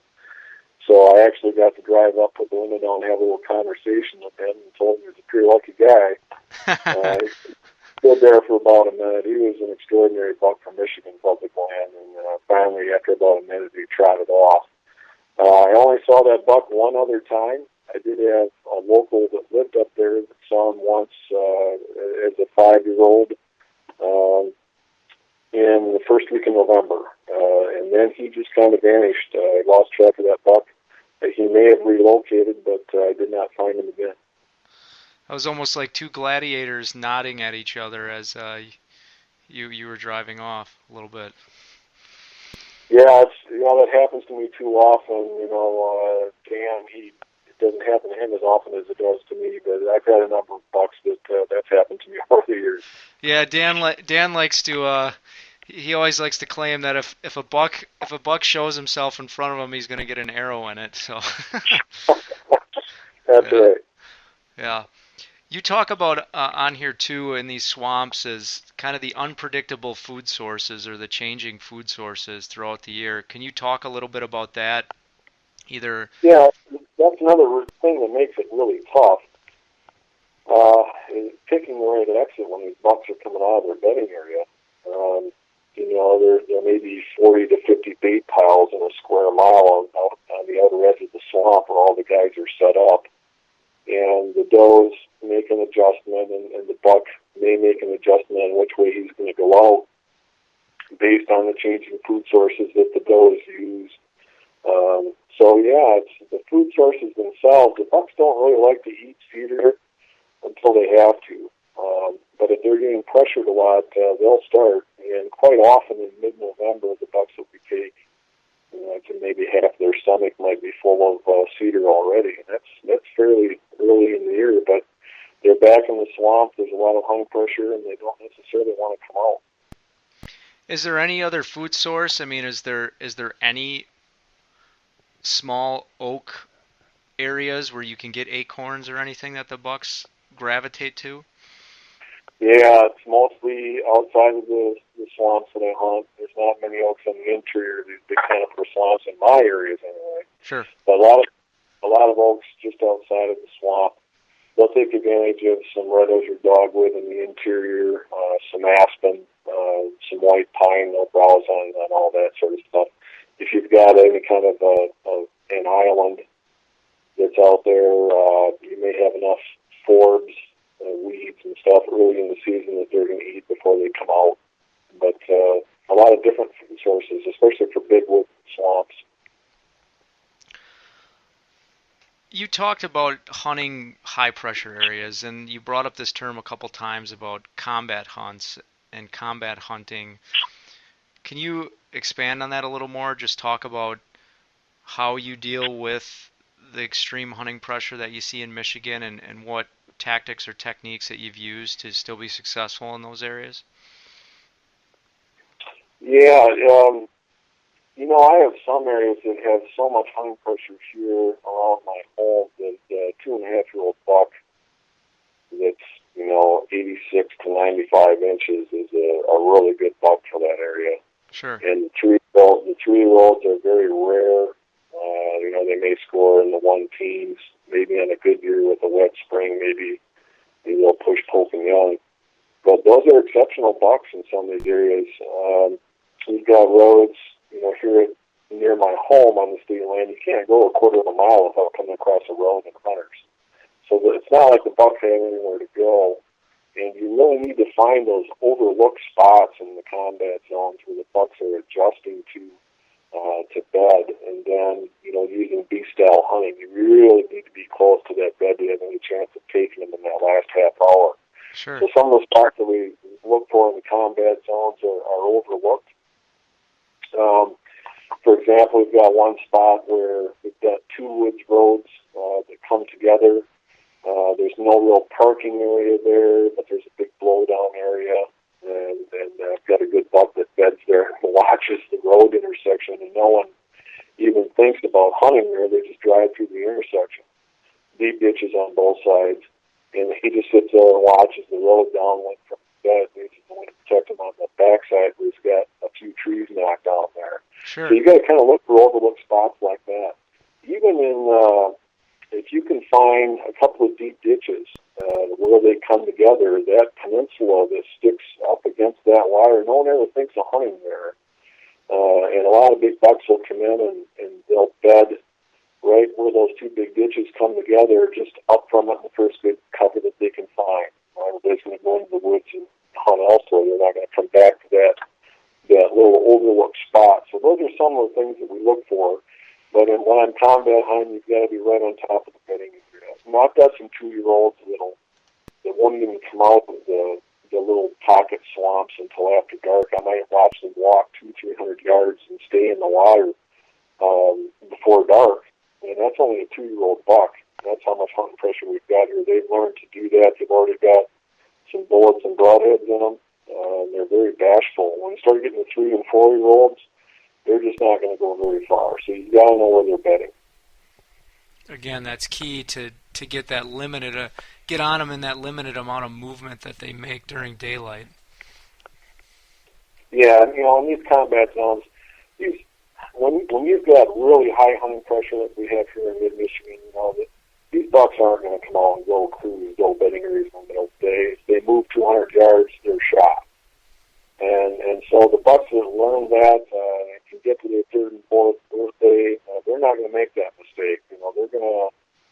So I actually got to drive up, put the window down, have a little conversation with him, and told him he was a pretty lucky guy. He stood there for about a minute. He was an extraordinary buck from Michigan public land, and finally, after about a minute, he trotted off. I only saw that buck one other time. I did have a local that lived up there that saw him once as a 5-year-old in the first week in November. And then he just kind of vanished. I lost track of that buck. He may have relocated, but I did not find him again. It was almost like 2 gladiators nodding at each other as you were driving off a little bit. Yeah, that happens to me too often. Dan, it doesn't happen to him as often as it does to me, but I've had a number of bucks that's happened to me over the years. Yeah, Dan likes to. He always likes to claim that if a buck shows himself in front of him, he's going to get an arrow in it. So. That's right. Yeah. You talk about on here too in these swamps as kind of the unpredictable food sources or the changing food sources throughout the year. Can you talk a little bit about that? Yeah, that's another thing that makes it really tough. Is picking the right exit when these bucks are coming out of their bedding area. There may be 40 to 50 bait piles in a square mile out on the outer edge of the swamp where all the guys are set up. And the does make an adjustment, and the buck may make an adjustment on which way he's going to go out based on the changing food sources that the does use. It's the food sources themselves. The bucks don't really like to eat cedar until they have to. But if they're getting pressured a lot, they'll start. And quite often in mid-November, the bucks will be take. To maybe half their stomach might be full of cedar already. And that's fairly early in the year, but they're back in the swamp. There's a lot of hunting pressure, and they don't necessarily want to come out. Is there any other food source? I mean, is there any small oak areas where you can get acorns or anything that the bucks gravitate to? Yeah, it's mostly outside of the swamps that I hunt. There's not many oaks in the interior, these big conifer swamps in my areas anyway. Sure. But a lot of oaks just outside of the swamp. They'll take advantage of some red osier dogwood in the interior, some aspen, some white pine. They'll browse on all that sort of stuff. If you've got any kind of an island that's out there, you may have enough forbs, weeds and stuff early in the season that they're going to eat before they come out. But a lot of different food sources, especially for big wood swamps. You talked about hunting high-pressure areas, and you brought up this term a couple times about combat hunts and combat hunting. Can you expand on that a little more? Just talk about how you deal with the extreme hunting pressure that you see in Michigan and what tactics or techniques that you've used to still be successful in those areas? Yeah, I have some areas that have so much hunting pressure here around my home that a 2.5-year-old buck that's, 86 to 95 inches is a really good buck for that area. Sure. And the 3-year-olds are very rare. They may score in the 1 teens, maybe on a good year with a wet spring, maybe they'll push poke and young. But those are exceptional bucks in some of these areas. You've got roads, here near my home on the state land, you can't go a quarter of a mile without coming across a road and hunters. So it's not like the bucks have anywhere to go. And you really need to find those overlooked spots in the combat zones where the bucks are adjusting to bed. And then, using beast-style hunting, you really need to be close to that bed to have any chance of taking them in that last half hour. Sure. So some of the spots that we look for in the combat zones are overlooked. For example, we've got one spot where we've got two woods roads that come together. There's no real parking area there, but there's a big blowdown area, and I've got a good buck that beds there and watches the road intersection, and no one even thinks about hunting there. They just drive through the intersection. Deep ditches on both sides, and he just sits there and watches the road downwind from the bed. He's just going to protect him on the backside where he's got a few trees knocked down there. Sure. So you got to kind of look for overlooked spots like that. Even in if you can find a couple of deep ditches where they come together, that peninsula that sticks up against that wire, no one ever thinks of hunting there. And a lot of big bucks will come in and they'll bed right where those two big ditches come together, just up from it, the first good cover that they can find. They're just going to go into the woods and hunt elsewhere. They're not going to come back to that little overlooked spot. So those are some of the things that we look for. But when I'm combat hunting, you've got to be right on top of the bedding area. I've got some 2-year-olds that won't even come out of the little pocket swamps until after dark. I might watch them walk 200-300 yards and stay in the water before dark. And that's only a 2-year-old buck. That's how much hunting pressure we've got here. They've learned to do that. They've already got some bullets and broadheads in them. They're very bashful. When you start getting the 3- and 4-year-olds, they're just not going to go very far. So you got to know where they're bedding. Again, that's key to get that limited, get on them in that limited amount of movement that they make during daylight. Yeah, in these combat zones, when you've got really high hunting pressure like we have here in mid-Michigan, these bucks aren't going to come out and go cruise, go bedding areas in the middle of the day. If they move 200 yards, they're shot. And so the bucks that learn that can get to their 3rd and 4th birthday. They're not going to make that mistake.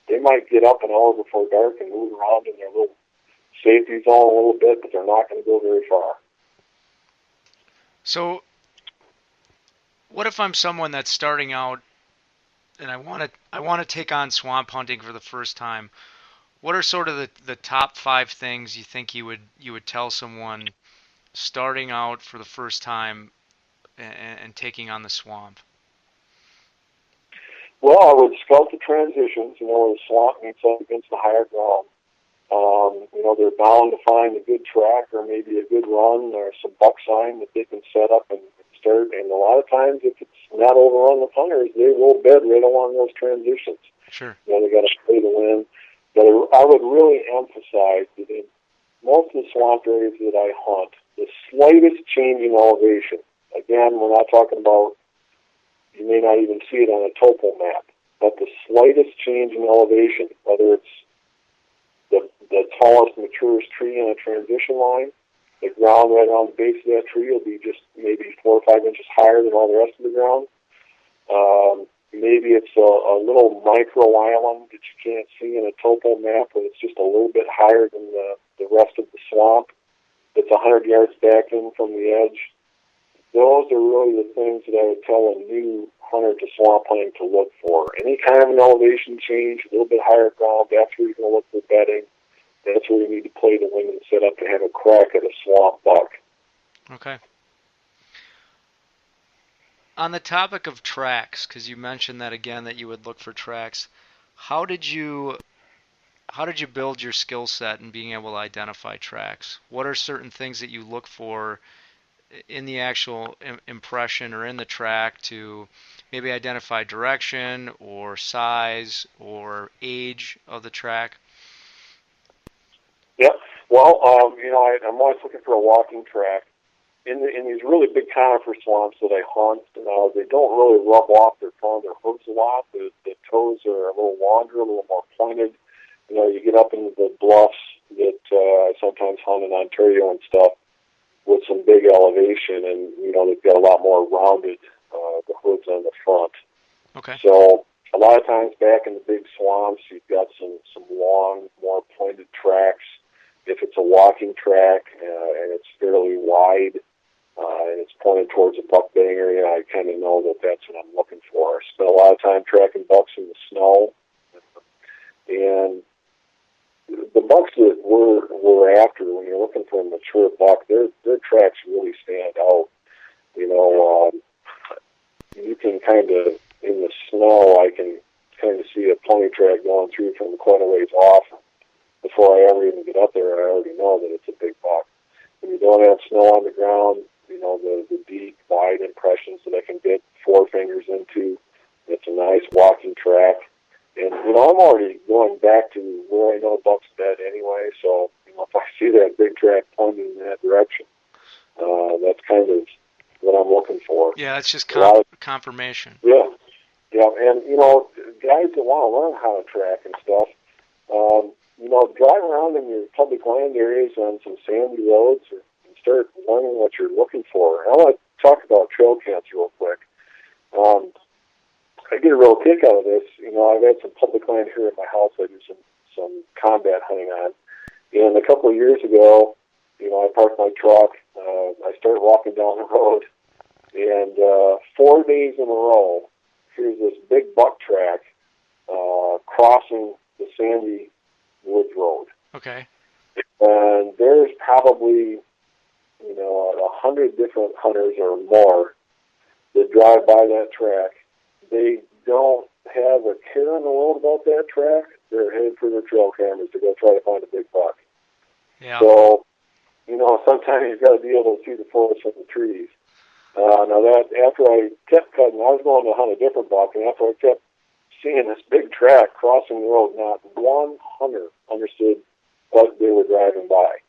They might get up an hour before dark and move around in their little safety zone a little bit, but they're not going to go very far. So, what if I'm someone that's starting out and I want to take on swamp hunting for the first time? What are sort of the top 5 things you think you would tell someone starting out for the first time and taking on the swamp? Well, I would scout the transitions, where the swamp meets up against the higher ground. They're bound to find a good track or maybe a good run or some buck sign that they can set up and start. And a lot of times, if it's not overrun with hunters, they will bed right along those transitions. Sure. They got to play the wind. But I would really emphasize that in most of the swamp areas that I hunt, the slightest change in elevation, again, we're not talking about, you may not even see it on a topo map, but the slightest change in elevation, whether it's the tallest, maturest tree on a transition line, the ground right on the base of that tree will be just maybe 4 or 5 inches higher than all the rest of the ground. Maybe it's a little micro island that you can't see in a topo map, but it's just a little bit higher than the rest of the swamp. It's 100 yards back in from the edge. Those are really the things that I would tell a new hunter to swamp hunting to look for. Any kind of an elevation change, a little bit higher ground, that's where you're going to look for bedding. That's where you need to play the wind and set up to have a crack at a swamp buck. Okay. On the topic of tracks, because you mentioned that again, that you would look for tracks, how did you build your skill set in being able to identify tracks? What are certain things that you look for in the actual impression or in the track to maybe identify direction or size or age of the track? Yep. Well, I'm always looking for a walking track. In these really big conifer swamps that I hunt, they don't really rub off their front of their hooves a lot. The toes are a little longer, a little more pointed. You get up into the bluffs that I sometimes hunt in Ontario and stuff with some big elevation, and they've got a lot more rounded the hoods on the front. Okay. So a lot of times back in the big swamps, you've got some long, more pointed tracks. If it's a walking track and it's fairly wide and it's pointed towards a buck bedding area, I kind of know that that's what I'm looking for. I spent a lot of time tracking bucks in the snow, and the bucks that we're after, when you're looking for a mature buck, their tracks really stand out. You know, you can kind of, in the snow, I can kind of see a pony track going through from quite a ways off. Before I ever even get up there, I already know that it's a big buck. When you don't have snow on the ground, you know, the deep, wide impressions that I can get 4 fingers into, it's a nice walking track. And, you know, I'm already going back to where I know buck's bed anyway, so, you know, if I see that big track pointing in that direction, that's kind of what I'm looking for. Yeah, it's just confirmation. Yeah. Yeah, and, you know, guys that want to learn how to track and stuff, you know, drive around in your public land areas on some sandy roads and start learning what you're looking for. And I want to talk about trail cams real quick. I get a real kick out of this. You know, I've had some public land here at my house I do some combat hunting on. And a couple of years ago, you know, I parked my truck. I started walking down the road. And 4 days in a row, here's this big buck track crossing the sandy woods road. Okay. And there's probably, you know, 100 different hunters or more that drive by that track. They don't have a care in the world about that track. They're headed for their trail cameras to go try to find a big buck. Yeah. So, you know, sometimes you've got to be able to see the forest from the trees. Now that after I kept cutting, I was going to hunt a different buck, and after I kept seeing this big track crossing the road, not one hunter understood what they were driving by.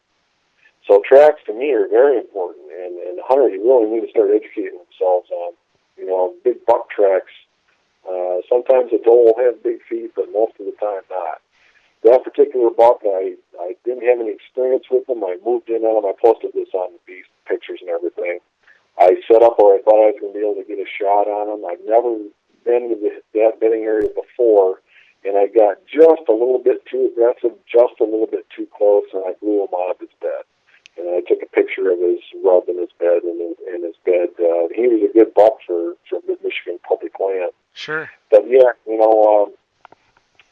So tracks to me are very important, and hunters really need to start educating themselves on, you know, big buck tracks. Sometimes a doe will have big feet, but most of the time not. That particular buck, I didn't have any experience with him. I moved in on him. I posted this on the beast pictures and everything. I set up where I thought I was going to be able to get a shot on him. I've never been to that bedding area before, and I got just a little bit too aggressive, just a little bit too close, and I blew him out of his bed. And I took a picture of his rub in his bed and in his bed. He was a good buck for mid-Michigan public land. Sure. But yeah, you know,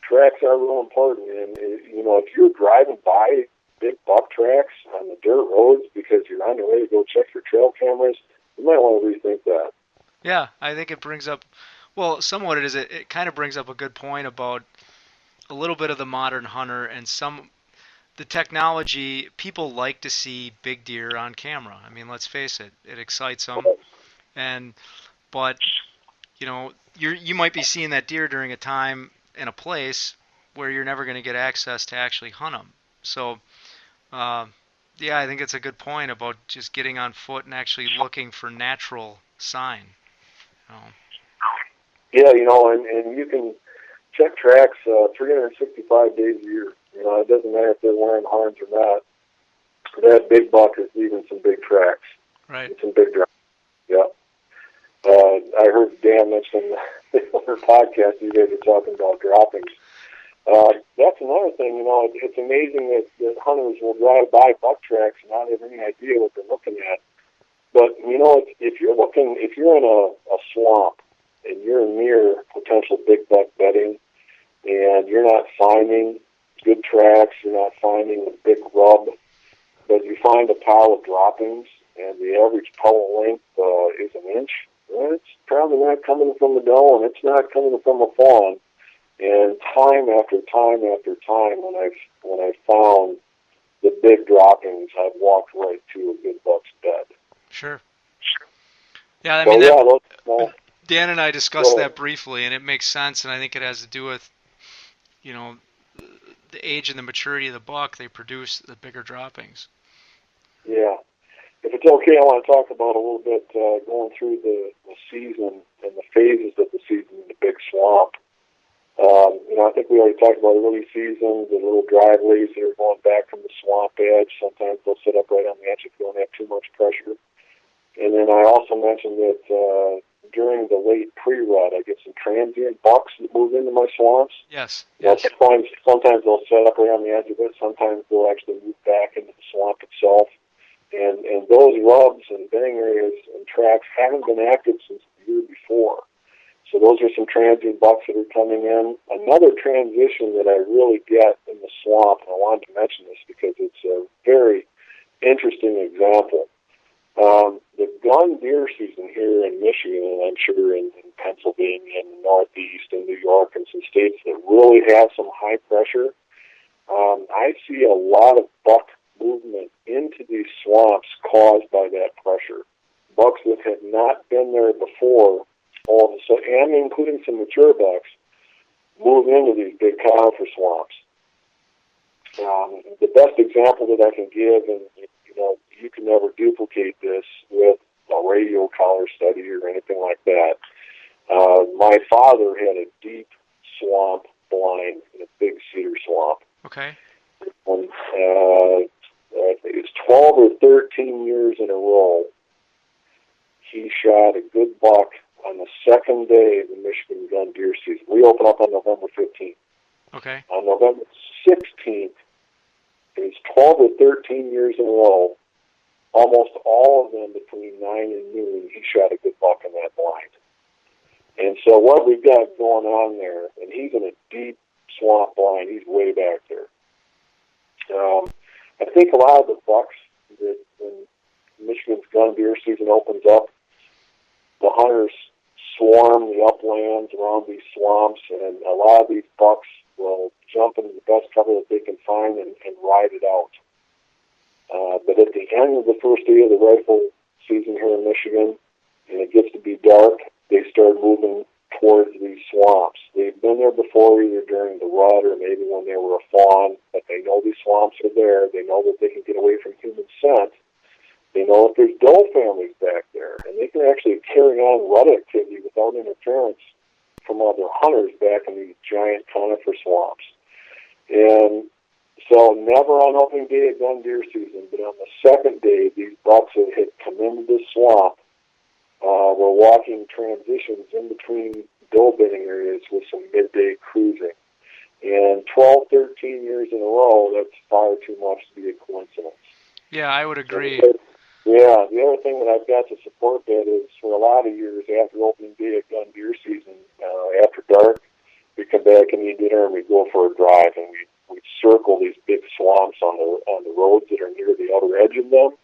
tracks are real important. And, you know, if you're driving by big buck tracks on the dirt roads because you're on your way to go check your trail cameras, you might want to rethink that. Yeah, I think it brings up, well, somewhat it kind of brings up a good point about a little bit of the modern hunter and the technology. People like to see big deer on camera. I mean, let's face it, it excites them. But you know, you might be seeing that deer during a time and a place where you're never going to get access to actually hunt them. So, yeah, I think it's a good point about just getting on foot and actually looking for natural sign. You know. Yeah, you know, and you can check tracks 365 days a year. You know, it doesn't matter if they're wearing horns or not. That big buck is leaving some big tracks. Right. Some big tracks. Yeah. I heard Dan mention in the podcast you guys are talking about droppings. That's another thing, you know, it's amazing that hunters will drive by buck tracks and not have any idea what they're looking at. But, you know, if you're in a swamp and you're near potential big buck bedding and you're not finding good tracks, you're not finding a big rub, but you find a pile of droppings and the average pellet length is an inch, well, it's probably not coming from a doe and it's not coming from a fawn. And time after time after time, when I've found the big droppings, I've walked right to a good buck's bed. Sure. Yeah, I mean, so, Dan and I discussed that briefly, and it makes sense, and I think it has to do with, you know, the age and the maturity of the buck. They produce the bigger droppings. Yeah. If it's okay, I want to talk about a little bit going through the season and the phases of the season in the big swamp. You know, I think we already talked about early season, the little driveways that are going back from the swamp edge. Sometimes they'll sit up right on the edge if you don't have too much pressure. And then I also mentioned that during the late pre-rut, I get some transient bucks that move into my swamps. Yes. Now, sometimes they'll set up right on the edge of it. Sometimes they'll actually move back into the swamp itself. And those rubs and bedding areas and tracks haven't been active since the year before. So those are some transient bucks that are coming in. Another transition that I really get in the swamp, and I wanted to mention this because it's a very interesting example. The gun deer season here in Michigan, and I'm sure in Pennsylvania and the Northeast and New York and some states that really have some high pressure, I see a lot of buck movement into these swamps caused by that pressure. Bucks that had not been there before, all of a sudden, and including some mature bucks, move into these big conifer swamps. The best example that I can give, and you can never duplicate this with a radio collar study or anything like that. My father had a deep swamp blind in a big cedar swamp. Okay. And I think it's 12 or 13 years in a row, he shot a good buck on the second day of the Michigan gun deer season. We open up on November 15th. Okay. On November 16th, it was 12 or 13 years in a row, almost all of them between 9 and noon, he shot a good buck in that blind. And so what we've got going on there, and he's in a deep swamp blind, he's way back there. I think a lot of the bucks that when Michigan's gun deer season opens up, the hunters swarm the uplands around these swamps, and a lot of these bucks will jump into the best cover that they can find and ride it out. But at the end of the first day of the rifle season here in Michigan, and it gets to be dark, they start moving towards these swamps. They've been there before, either during the rut or maybe when they were a fawn, but they know these swamps are there. They know that they can get away from human scent. They know that there's doe families back there, and they can actually carry on rut activity without interference from other hunters back in these giant conifer swamps. And so never on opening day of gun deer season, but on the second day, these bucks that had come into the swamp were walking transitions in between doe bedding areas with some midday cruising. And 12, 13 years in a row, that's far too much to be a coincidence. Yeah, I would agree. Yeah, the other thing that I've got to support that is for a lot of years after opening day of gun deer season, after dark, we come back and eat dinner and we go for a drive and we circle these big swamps on the roads that are near the outer edge of them.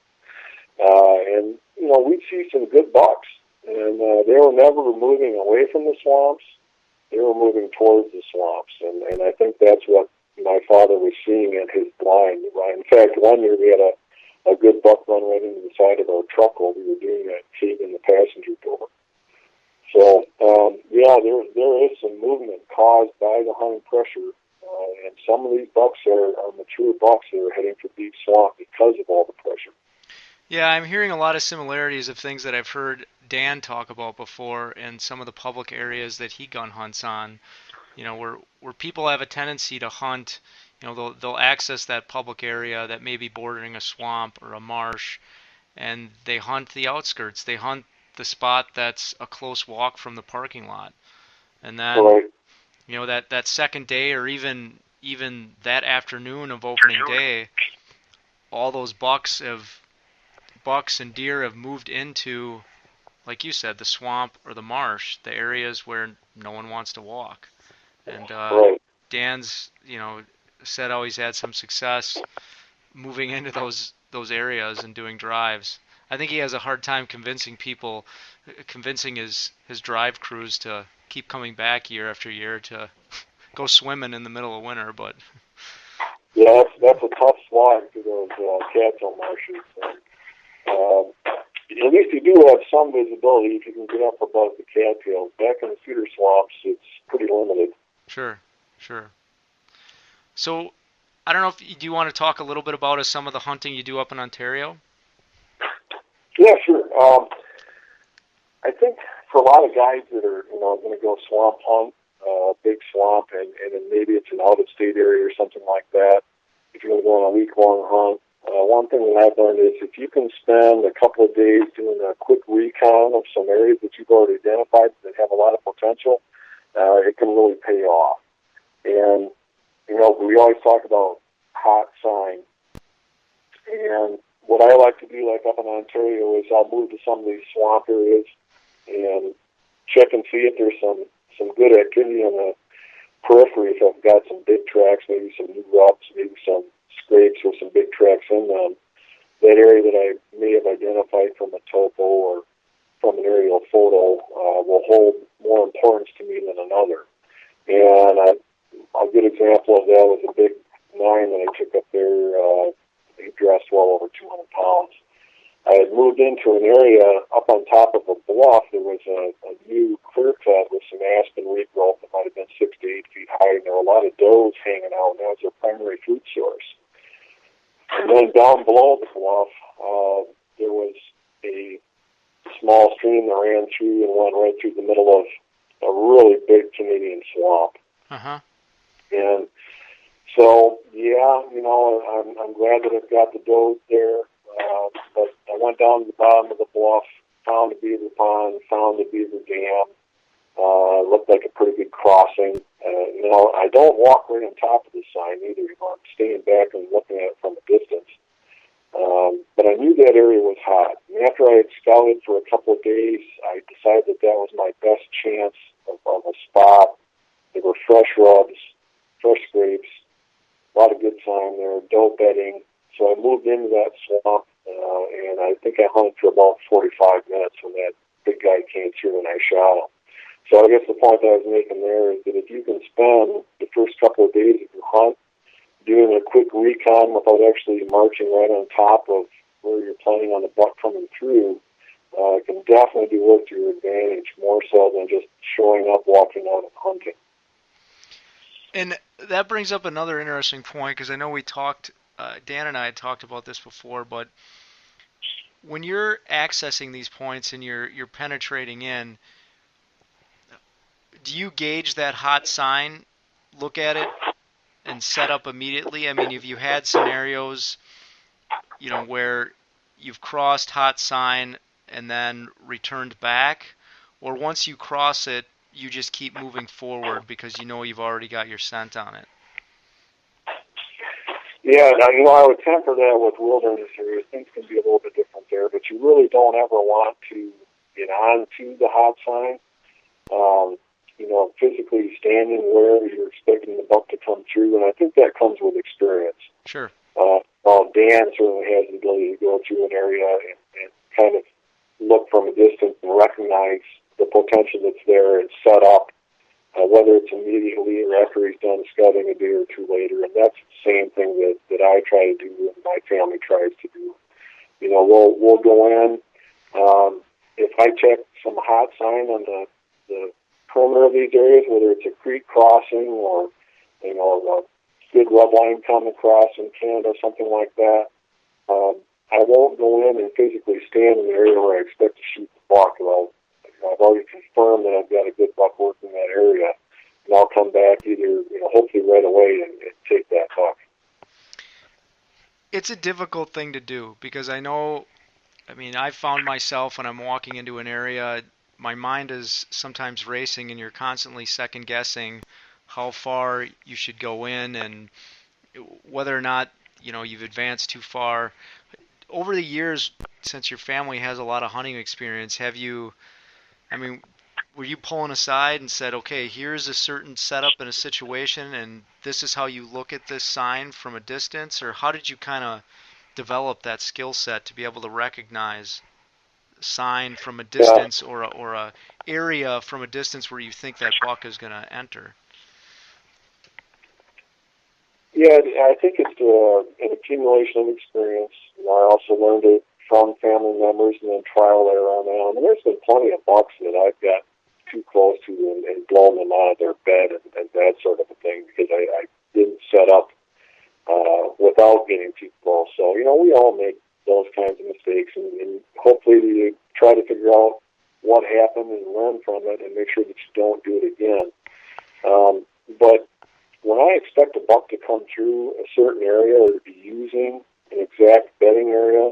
And, we'd see some good bucks. And they were never moving away from the swamps. They were moving towards the swamps. And I think that's what my father was seeing at his blind. In fact, one year we had a good buck run right into the side of our truck while we were doing that feed in the passenger door. So, there is some movement caused by the hunting pressure. And some of these bucks are mature bucks that are heading for deep swamp because of all the pressure. Yeah, I'm hearing a lot of similarities of things that I've heard Dan talk about before in some of the public areas that he gun hunts on. Where people have a tendency to hunt, they'll access that public area that may be bordering a swamp or a marsh, and they hunt the outskirts. They hunt the spot that's a close walk from the parking lot. And then, right. that second day or even that afternoon of opening day, all those bucks and deer have moved into, like you said, the swamp or the marsh, the areas where no one wants to walk. And Right. Dan's, said always had some success moving into those areas and doing drives. I think he has a hard time convincing his drive crews to keep coming back year after year to go swimming in the middle of winter. But yeah, that's a tough slog to those cattail marshes. At least you do have some visibility if you can get up above the cattails. Back in the cedar swamps, it's pretty limited. Sure. So, I don't know do you want to talk a little bit about some of the hunting you do up in Ontario? Yeah, sure. I think for a lot of guys that are, going to go swamp hunt, big swamp, and then maybe it's an out-of-state area or something like that, if you're going to go on a week-long hunt, one thing that I've learned is if you can spend a couple of days doing a quick recon of some areas that you've already identified that have a lot of potential, it can really pay off. And, we always talk about hot sign. And what I like to do, like up in Ontario, is I'll move to some of these swamp areas and check and see if there's some good activity on the periphery. If I've got some big tracks, maybe some new rubs, maybe some scrapes with some big tracks in them, that area that I may have identified from a topo or from an aerial photo will hold more importance to me than another. And a good example of that was a big 9 that I took up there. He dressed well over 200 pounds. I had moved into an area up on top of a bluff. There was a new clear cut with some aspen regrowth that might have been 6 to 8 feet high, and there were a lot of does hanging out, and that was their primary food source. And then down below the bluff, there was a small stream that ran through and went right through the middle of a really big Canadian swamp. Uh-huh. And so, yeah, I'm glad that I've got the does there. But I went down to the bottom of the bluff, found a beaver pond, found a beaver dam. Looked like a pretty good crossing. I don't walk right on top of the sign either. I'm staying back and looking at it from a distance. But I knew that area was hot. And after I had scouted for a couple of days, I decided that was my best chance of a spot. There were fresh rubs, fresh scrapes, a lot of good sign there, doe bedding. So I moved into that swamp, and I think I hunted for about 45 minutes when that big guy came through and I shot him. So I guess the point that I was making there is that if you can spend the first couple of days of your hunt doing a quick recon without actually marching right on top of where you're planning on the buck coming through, it can definitely be worth to your advantage, more so than just showing up, walking out, and hunting. And that brings up another interesting point, because I know we talked, Dan and I had talked about this before, but when you're accessing these points and you're penetrating in, do you gauge that hot sign, look at it, and set up immediately? I mean, have you had scenarios, where you've crossed hot sign and then returned back, or once you cross it, you just keep moving forward because you've already got your scent on it? Yeah, now, I would temper that with wilderness areas. Things can be a little bit different there, but you really don't ever want to get onto the hot sign. Physically standing where you're expecting the buck to come through, and I think that comes with experience. Sure. Dan certainly has the ability to go through an area and kind of look from a distance and recognize the potential that's there and set up, whether it's immediately or after he's done scouting a day or two later. And that's the same thing that I try to do and my family tries to do. We'll go in. If I check some hot sign on the perimeter of these areas, whether it's a creek crossing or, a good rub line coming across in Canada, something like that, I won't go in and physically stand in the area where I expect to shoot the buck. I've already confirmed that I've got a good buck working in that area, and I'll come back either, hopefully right away and take that buck. It's a difficult thing to do because I've found myself when I'm walking into an area, my mind is sometimes racing and you're constantly second guessing how far you should go in and whether or not, you've advanced too far. Over the years, since your family has a lot of hunting experience, were you pulling aside and said, okay, here's a certain setup in a situation and this is how you look at this sign from a distance? Or how did you kind of develop that skill set to be able to recognize sign from a distance or a area from a distance where you think that buck is going to enter? Yeah, I think it's an accumulation of experience. I also learned it from family members and then trial error on my own. And there's been plenty of bucks that I've got too close to and blown them out of their bed and that sort of a thing because I didn't set up without getting too close. So, we all make those kinds of mistakes, and hopefully you try to figure out what happened and learn from it and make sure that you don't do it again. But when I expect a buck to come through a certain area or to be using an exact bedding area.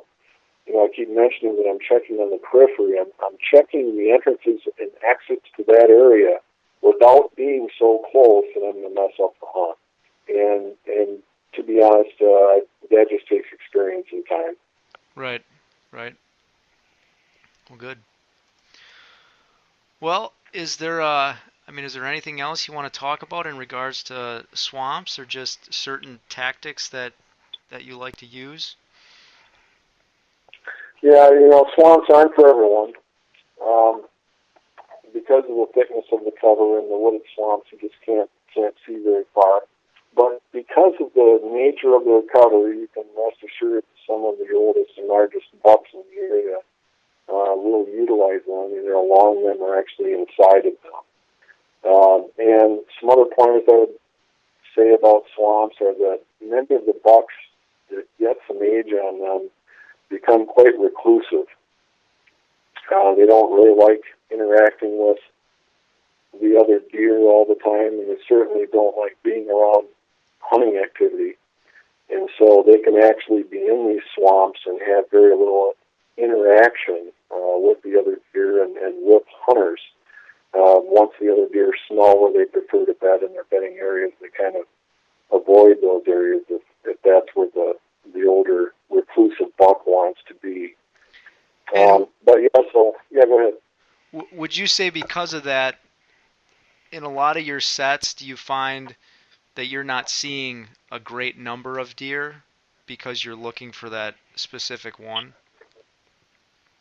I keep mentioning that I'm checking on the periphery. I'm checking the entrances and exits to that area without being so close that I'm going to mess up the hunt. And to be honest, that just takes experience and time. Right. Well, good. Well, is there anything else you want to talk about in regards to swamps, or just certain tactics that you like to use? Yeah, swamps aren't for everyone. Because of the thickness of the cover in the wooded swamps, you just can't see very far. But because of the nature of their cover, you can rest assured that some of the oldest and largest bucks in the area will utilize them, either along them or actually inside of them. And some other pointers I would say about swamps are that many of the bucks that get some age on them become quite reclusive. They don't really like interacting with the other deer all the time, and they certainly don't like being around hunting activity. And so they can actually be in these swamps and have very little interaction with the other deer and with hunters. Once the other deer smell where they prefer to bed in their bedding areas, they kind of avoid those areas if that's where the older reclusive buck wants to be. Go ahead. Would you say because of that, in a lot of your sets, do you find that you're not seeing a great number of deer because you're looking for that specific one?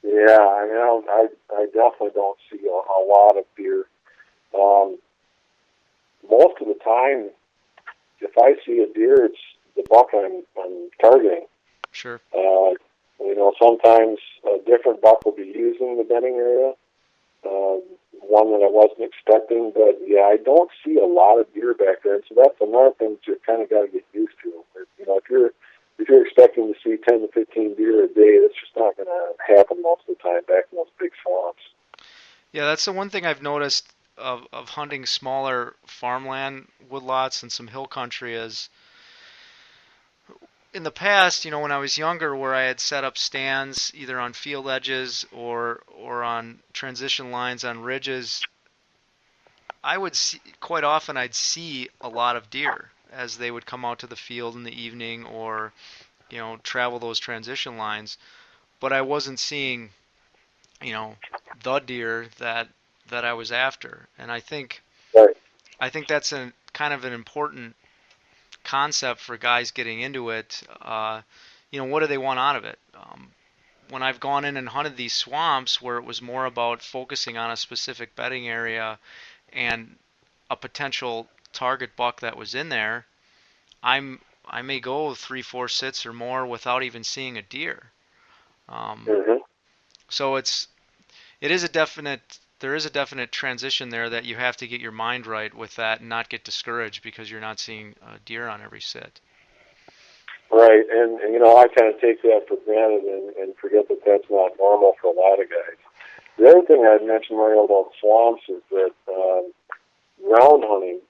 Yeah, I definitely don't see a lot of deer. Most of the time, if I see a deer, it's the buck I'm targeting. Sure. Sometimes a different buck will be using the bedding area, one that I wasn't expecting. But yeah, I don't see a lot of deer back there, and so that's another thing that you kind of got to get used to. If you're expecting to see 10 to 15 deer a day, that's just not going to happen most of the time back in those big swamps. Yeah, that's the one thing I've noticed of hunting smaller farmland woodlots and some hill country is, in the past, when I was younger, where I had set up stands either on field edges or on transition lines on ridges, I would see quite often I'd see a lot of deer as they would come out to the field in the evening or travel those transition lines, but I wasn't seeing the deer that I was after. And I think that's kind of an important concept for guys getting into it. What do they want out of it? When I've gone in and hunted these swamps where it was more about focusing on a specific bedding area and a potential target buck that was in there, I may go 3-4 sits or more without even seeing a deer. So there is a definite transition there that you have to get your mind right with that and not get discouraged because you're not seeing a deer on every sit. Right, and I kind of take that for granted and forget that that's not normal for a lot of guys. The other thing I'd mention, Mario, about swamps is that ground hunting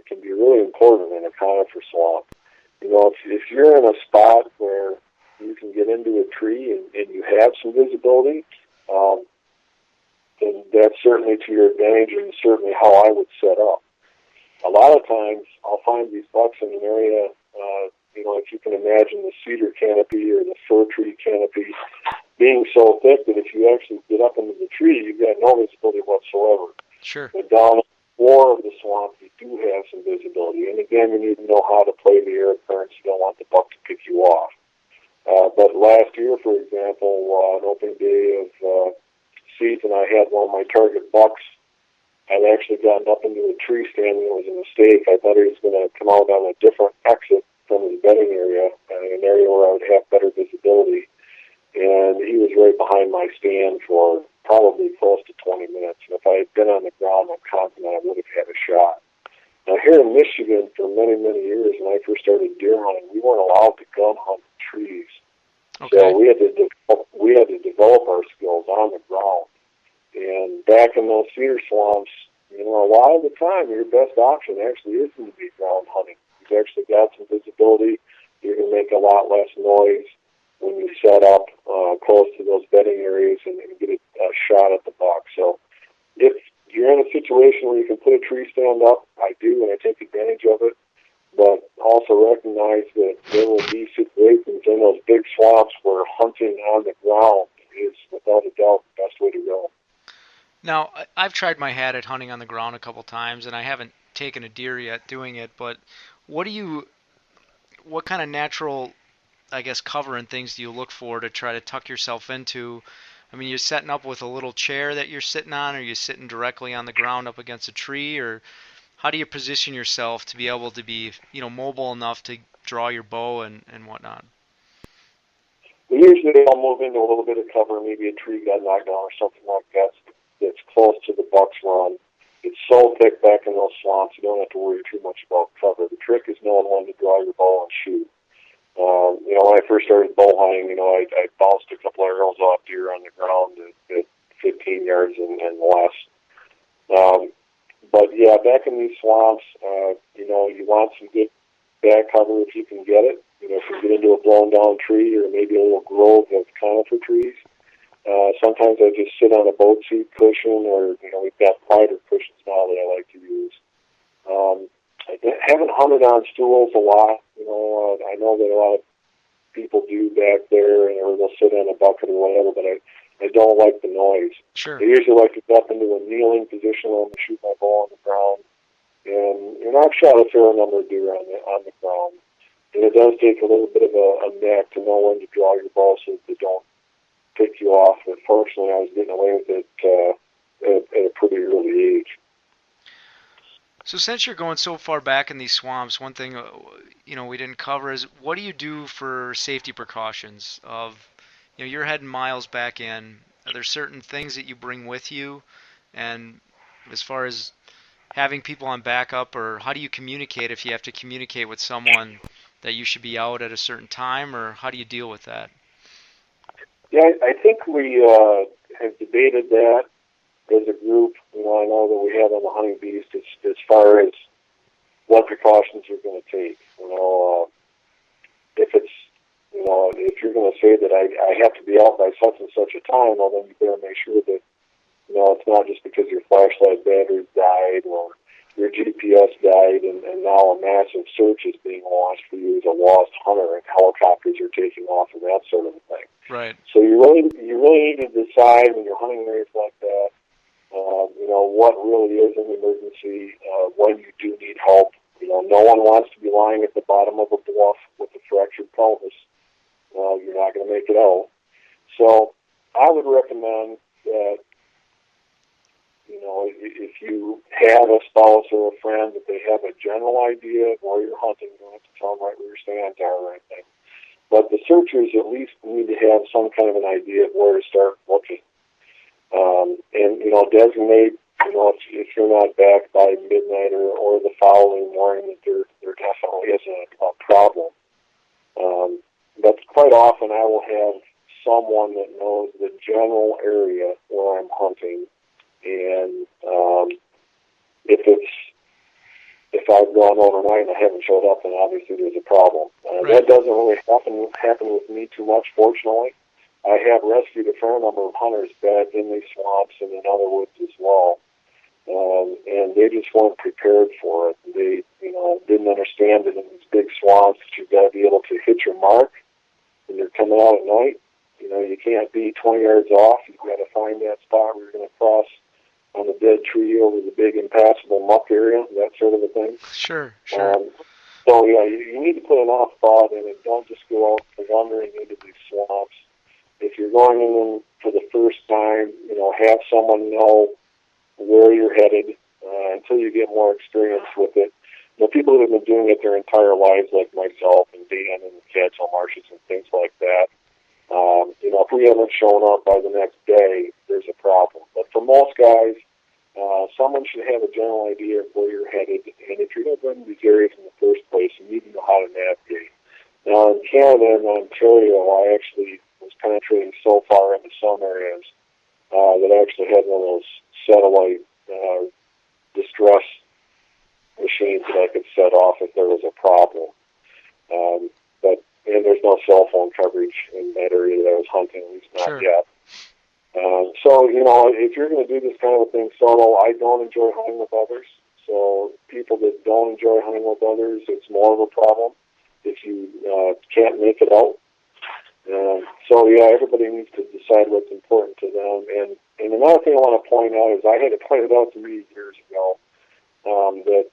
can be really important in a conifer swamp. If you're in a spot where you can get into a tree and you have some visibility, then that's certainly to your advantage and certainly how I would set up. A lot of times I'll find these bucks in an area, if you can imagine the cedar canopy or the fir tree canopy being so thick that if you actually get up into the tree, you've got no visibility whatsoever. Sure. But down the floor of the swamp, you do have some visibility. And again, you need to know how to play the air currents. You don't want the buck to pick you off. But last year, for example, an opening day of season, I had one of my target bucks. I'd actually gotten up into a tree stand and it was a mistake. I thought he was going to come out on a different exit from his bedding area, an area where I would have better visibility. And he was right behind my stand for probably close to 20 minutes. And if I had been on the ground, I'm confident I would have had a shot. Now, here in Michigan, for many, many years, when I first started deer hunting, we weren't allowed to gun hunt trees. Okay. So we had to develop our skills on the ground. And back in those cedar swamps, a lot of the time, your best option actually isn't to be ground hunting. You've actually got some visibility. You're going to make a lot less noise when you set up close to those bedding areas and get a shot at the buck. So if you're in a situation where you can put a tree stand up, I do, and I take advantage of it. But also recognize that there will be situations in those big swamps where hunting on the ground is, without a doubt, the best way to go. Now, I've tried my hat at hunting on the ground a couple times, and I haven't taken a deer yet doing it, but what kind of natural, I guess, cover and things do you look for to try to tuck yourself into? I mean, you're setting up with a little chair that you're sitting on, or you're sitting directly on the ground up against a tree, or how do you position yourself to be able to be, mobile enough to draw your bow and whatnot? We usually all move into a little bit of cover, maybe a tree got knocked down or something like that that's close to the buck's run. It's so thick back in those swamps, you don't have to worry too much about cover. The trick is knowing when to draw your bow and shoot. When I first started bow hunting, I bounced a couple arrows off deer on the ground at 15 yards and less. But yeah, back in these swamps, you want some good back cover if you can get it. If you get into a blown down tree or maybe a little grove of conifer trees, sometimes I just sit on a boat seat cushion, or we've got wider cushions now that I like to use. I haven't hunted on stools a lot. I know that a lot of people do back there, or they'll sit on a bucket or whatever, but I don't like the noise. Sure. I usually like to get up into a kneeling position when I shoot my bow on the ground. And I've shot a fair number of deer on the ground. And it does take a little bit of a knack to know when to draw your bow so that they don't pick you off. But fortunately, I was getting away with it at a pretty early age. So since you're going so far back in these swamps, one thing we didn't cover is, what do you do for safety precautions of, you're heading miles back in. Are there certain things that you bring with you? And as far as having people on backup, or how do you communicate if you have to communicate with someone that you should be out at a certain time, or how do you deal with that? Yeah, I think we have debated that as a group. I know that we have on the Hunting Beast as far as what precautions you're going to take. If it's, if you're going to say that I have to be out by such and such a time, well, then you better make sure that, it's not just because your flashlight battery died or your GPS died and now a massive search is being launched for you as a lost hunter and helicopters are taking off and that sort of thing. Right. So you really need to decide when you're hunting areas like that, what really is an emergency, when you do need help. No one wants to be lying at the bottom of a bluff with a fractured pelvis. You're not going to make it out. So I would recommend that, if you have a spouse or a friend, that they have a general idea of where you're hunting. You don't have to tell them right where your stands are or anything. But the searchers at least need to have some kind of an idea of where to start looking. And designate, if you're not back by midnight or the following morning, that there definitely is a problem. But quite often I will have someone that knows the general area where I'm hunting. And if I've gone overnight and I haven't showed up, then obviously there's a problem. Right. That doesn't really happen with me too much, fortunately. I have rescued a fair number of hunters back in these swamps and in other woods as well. And they just weren't prepared for it. They, didn't understand that in these big swamps that you've got to be able to hit your mark when you're coming out at night. You can't be 20 yards off. You've got to find that spot where you're going to cross on the dead tree over the big impassable muck area, that sort of a thing. Sure. So, yeah, you need to put enough thought in it. Don't just go out wandering into these swamps. If you're going in them for the first time, have someone know where you're headed until you get more experience with it. People that have been doing it their entire lives, like myself and Dan and the Catskill Marshes and things like that, if we haven't shown up by the next day, there's a problem. But for most guys, someone should have a general idea of where you're headed. And if you're going to go into these areas in the first place, you need to know how to navigate. Now, in Canada and Ontario, I actually was penetrating so far into some areas that I actually had one of those satellite distress machines that I could set off if there was a problem. But and there's no cell phone coverage in that area that I was hunting, at least not Sure. yet. So, if you're going to do this kind of a thing solo, I don't enjoy hunting with others. So people that don't enjoy hunting with others, it's more of a problem if you can't make it out. Everybody needs to decide what's important to them. And another thing I want to point out is I had it pointed out to me years ago that,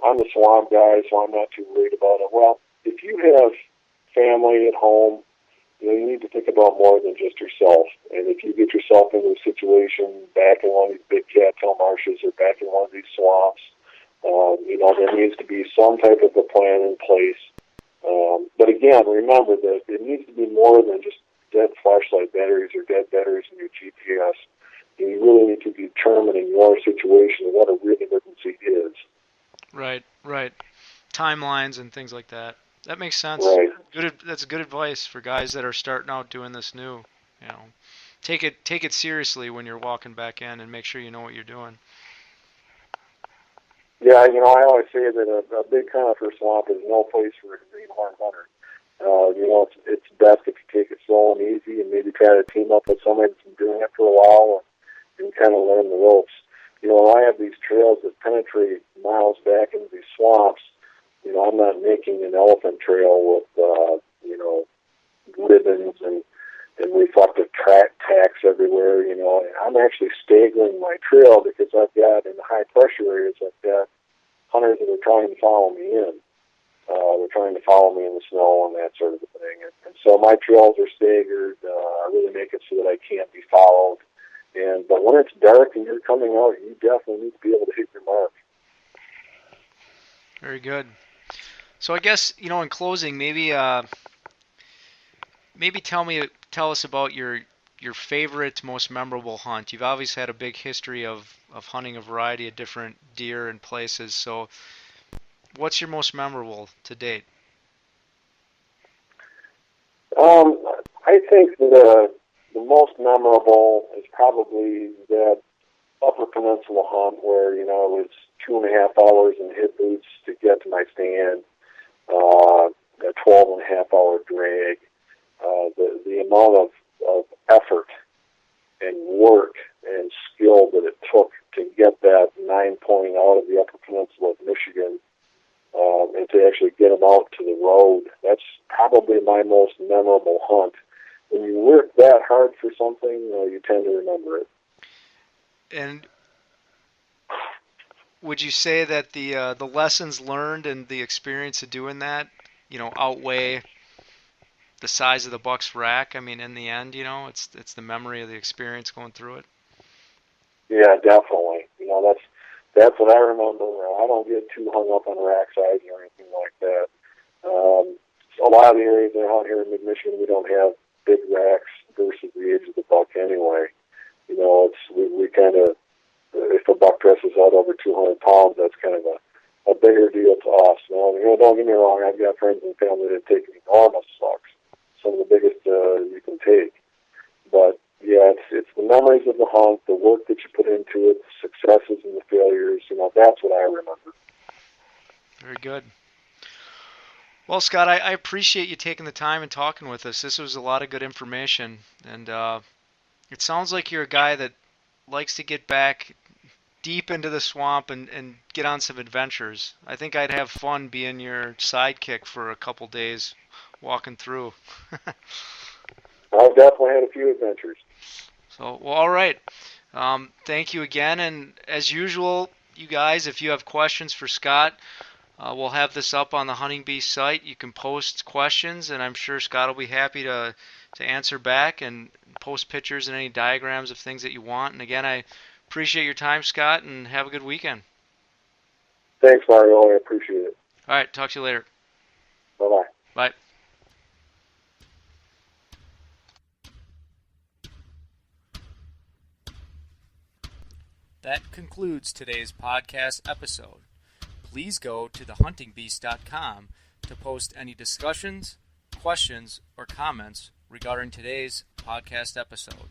I'm a swamp guy, so I'm not too worried about it. Well, if you have family at home, you need to think about more than just yourself. And if you get yourself into a situation back in one of these big cattail marshes or back in one of these swamps, there needs to be some type of a plan in place. But again, remember that it needs to be more than just dead flashlight batteries or dead batteries in your GPS. You really need to be determining your situation and what a real emergency is. Right. Timelines and things like that. That makes sense. Right. That's good advice for guys that are starting out doing this new. Take it seriously when you're walking back in, and make sure you know what you're doing. Yeah, I always say that a big conifer swamp is no place for a greenhorn hunter. It's best if you take it slow and easy, and maybe try to team up with somebody that's been doing it for a while and kind of learn the ropes. I have these trails that penetrate miles back into these swamps. I'm not making an elephant trail with, ribbons and reflective tacks everywhere, I'm actually staggering my trail because I've got, in the high pressure areas, I've got hunters that are trying to follow me in. They're trying to follow me in the snow and that sort of a thing. And so my trails are staggered. I really make it so that I can't be followed. But when it's dark and you're coming out, you definitely need to be able to hit your mark. Very good. So I guess, in closing, maybe tell us about your favorite, most memorable hunt. You've obviously had a big history of hunting a variety of different deer and places. So what's your most memorable to date? I think the most memorable is probably that Upper Peninsula hunt where, it was 2.5 hours in hip boots to get to my stand, a 12.5-hour drag. The amount of effort and work and skill that it took to get that 9-point out of the Upper Peninsula of Michigan and to actually get them out to the road, that's probably my most memorable hunt. When you work that hard for something, you tend to remember it. And would you say that the lessons learned and the experience of doing that, outweigh the size of the buck's rack? I mean, in the end, it's the memory of the experience going through it. Yeah, definitely. That's what I remember. I don't get too hung up on rack size or anything like that. A lot of the areas out here in mid-Michigan, we don't have big racks versus the age of the buck anyway. We kind of, if a buck dresses out over 200 pounds, that's kind of a bigger deal to us. Now, don't get me wrong, I've got friends and family that take enormous bucks, some of the biggest you can take. But yeah, it's the memories of the hunt, the work that you put into it, the successes and the failures. That's what I remember. Very good. Well, Scott, I appreciate you taking the time and talking with us. This was a lot of good information, and it sounds like you're a guy that likes to get back deep into the swamp and get on some adventures. I think I'd have fun being your sidekick for a couple days walking through. I've definitely had a few adventures. So, well, all right. Thank you again. And as usual, you guys, if you have questions for Scott, we'll have this up on the Hunting Beast site. You can post questions, and I'm sure Scott will be happy to answer back and post pictures and any diagrams of things that you want. And again, I appreciate your time, Scott, and have a good weekend. Thanks, Mario. I appreciate it. All right. Talk to you later. Bye-bye. Bye. That concludes today's podcast episode. Please go to thehuntingbeast.com to post any discussions, questions, or comments regarding today's podcast episode.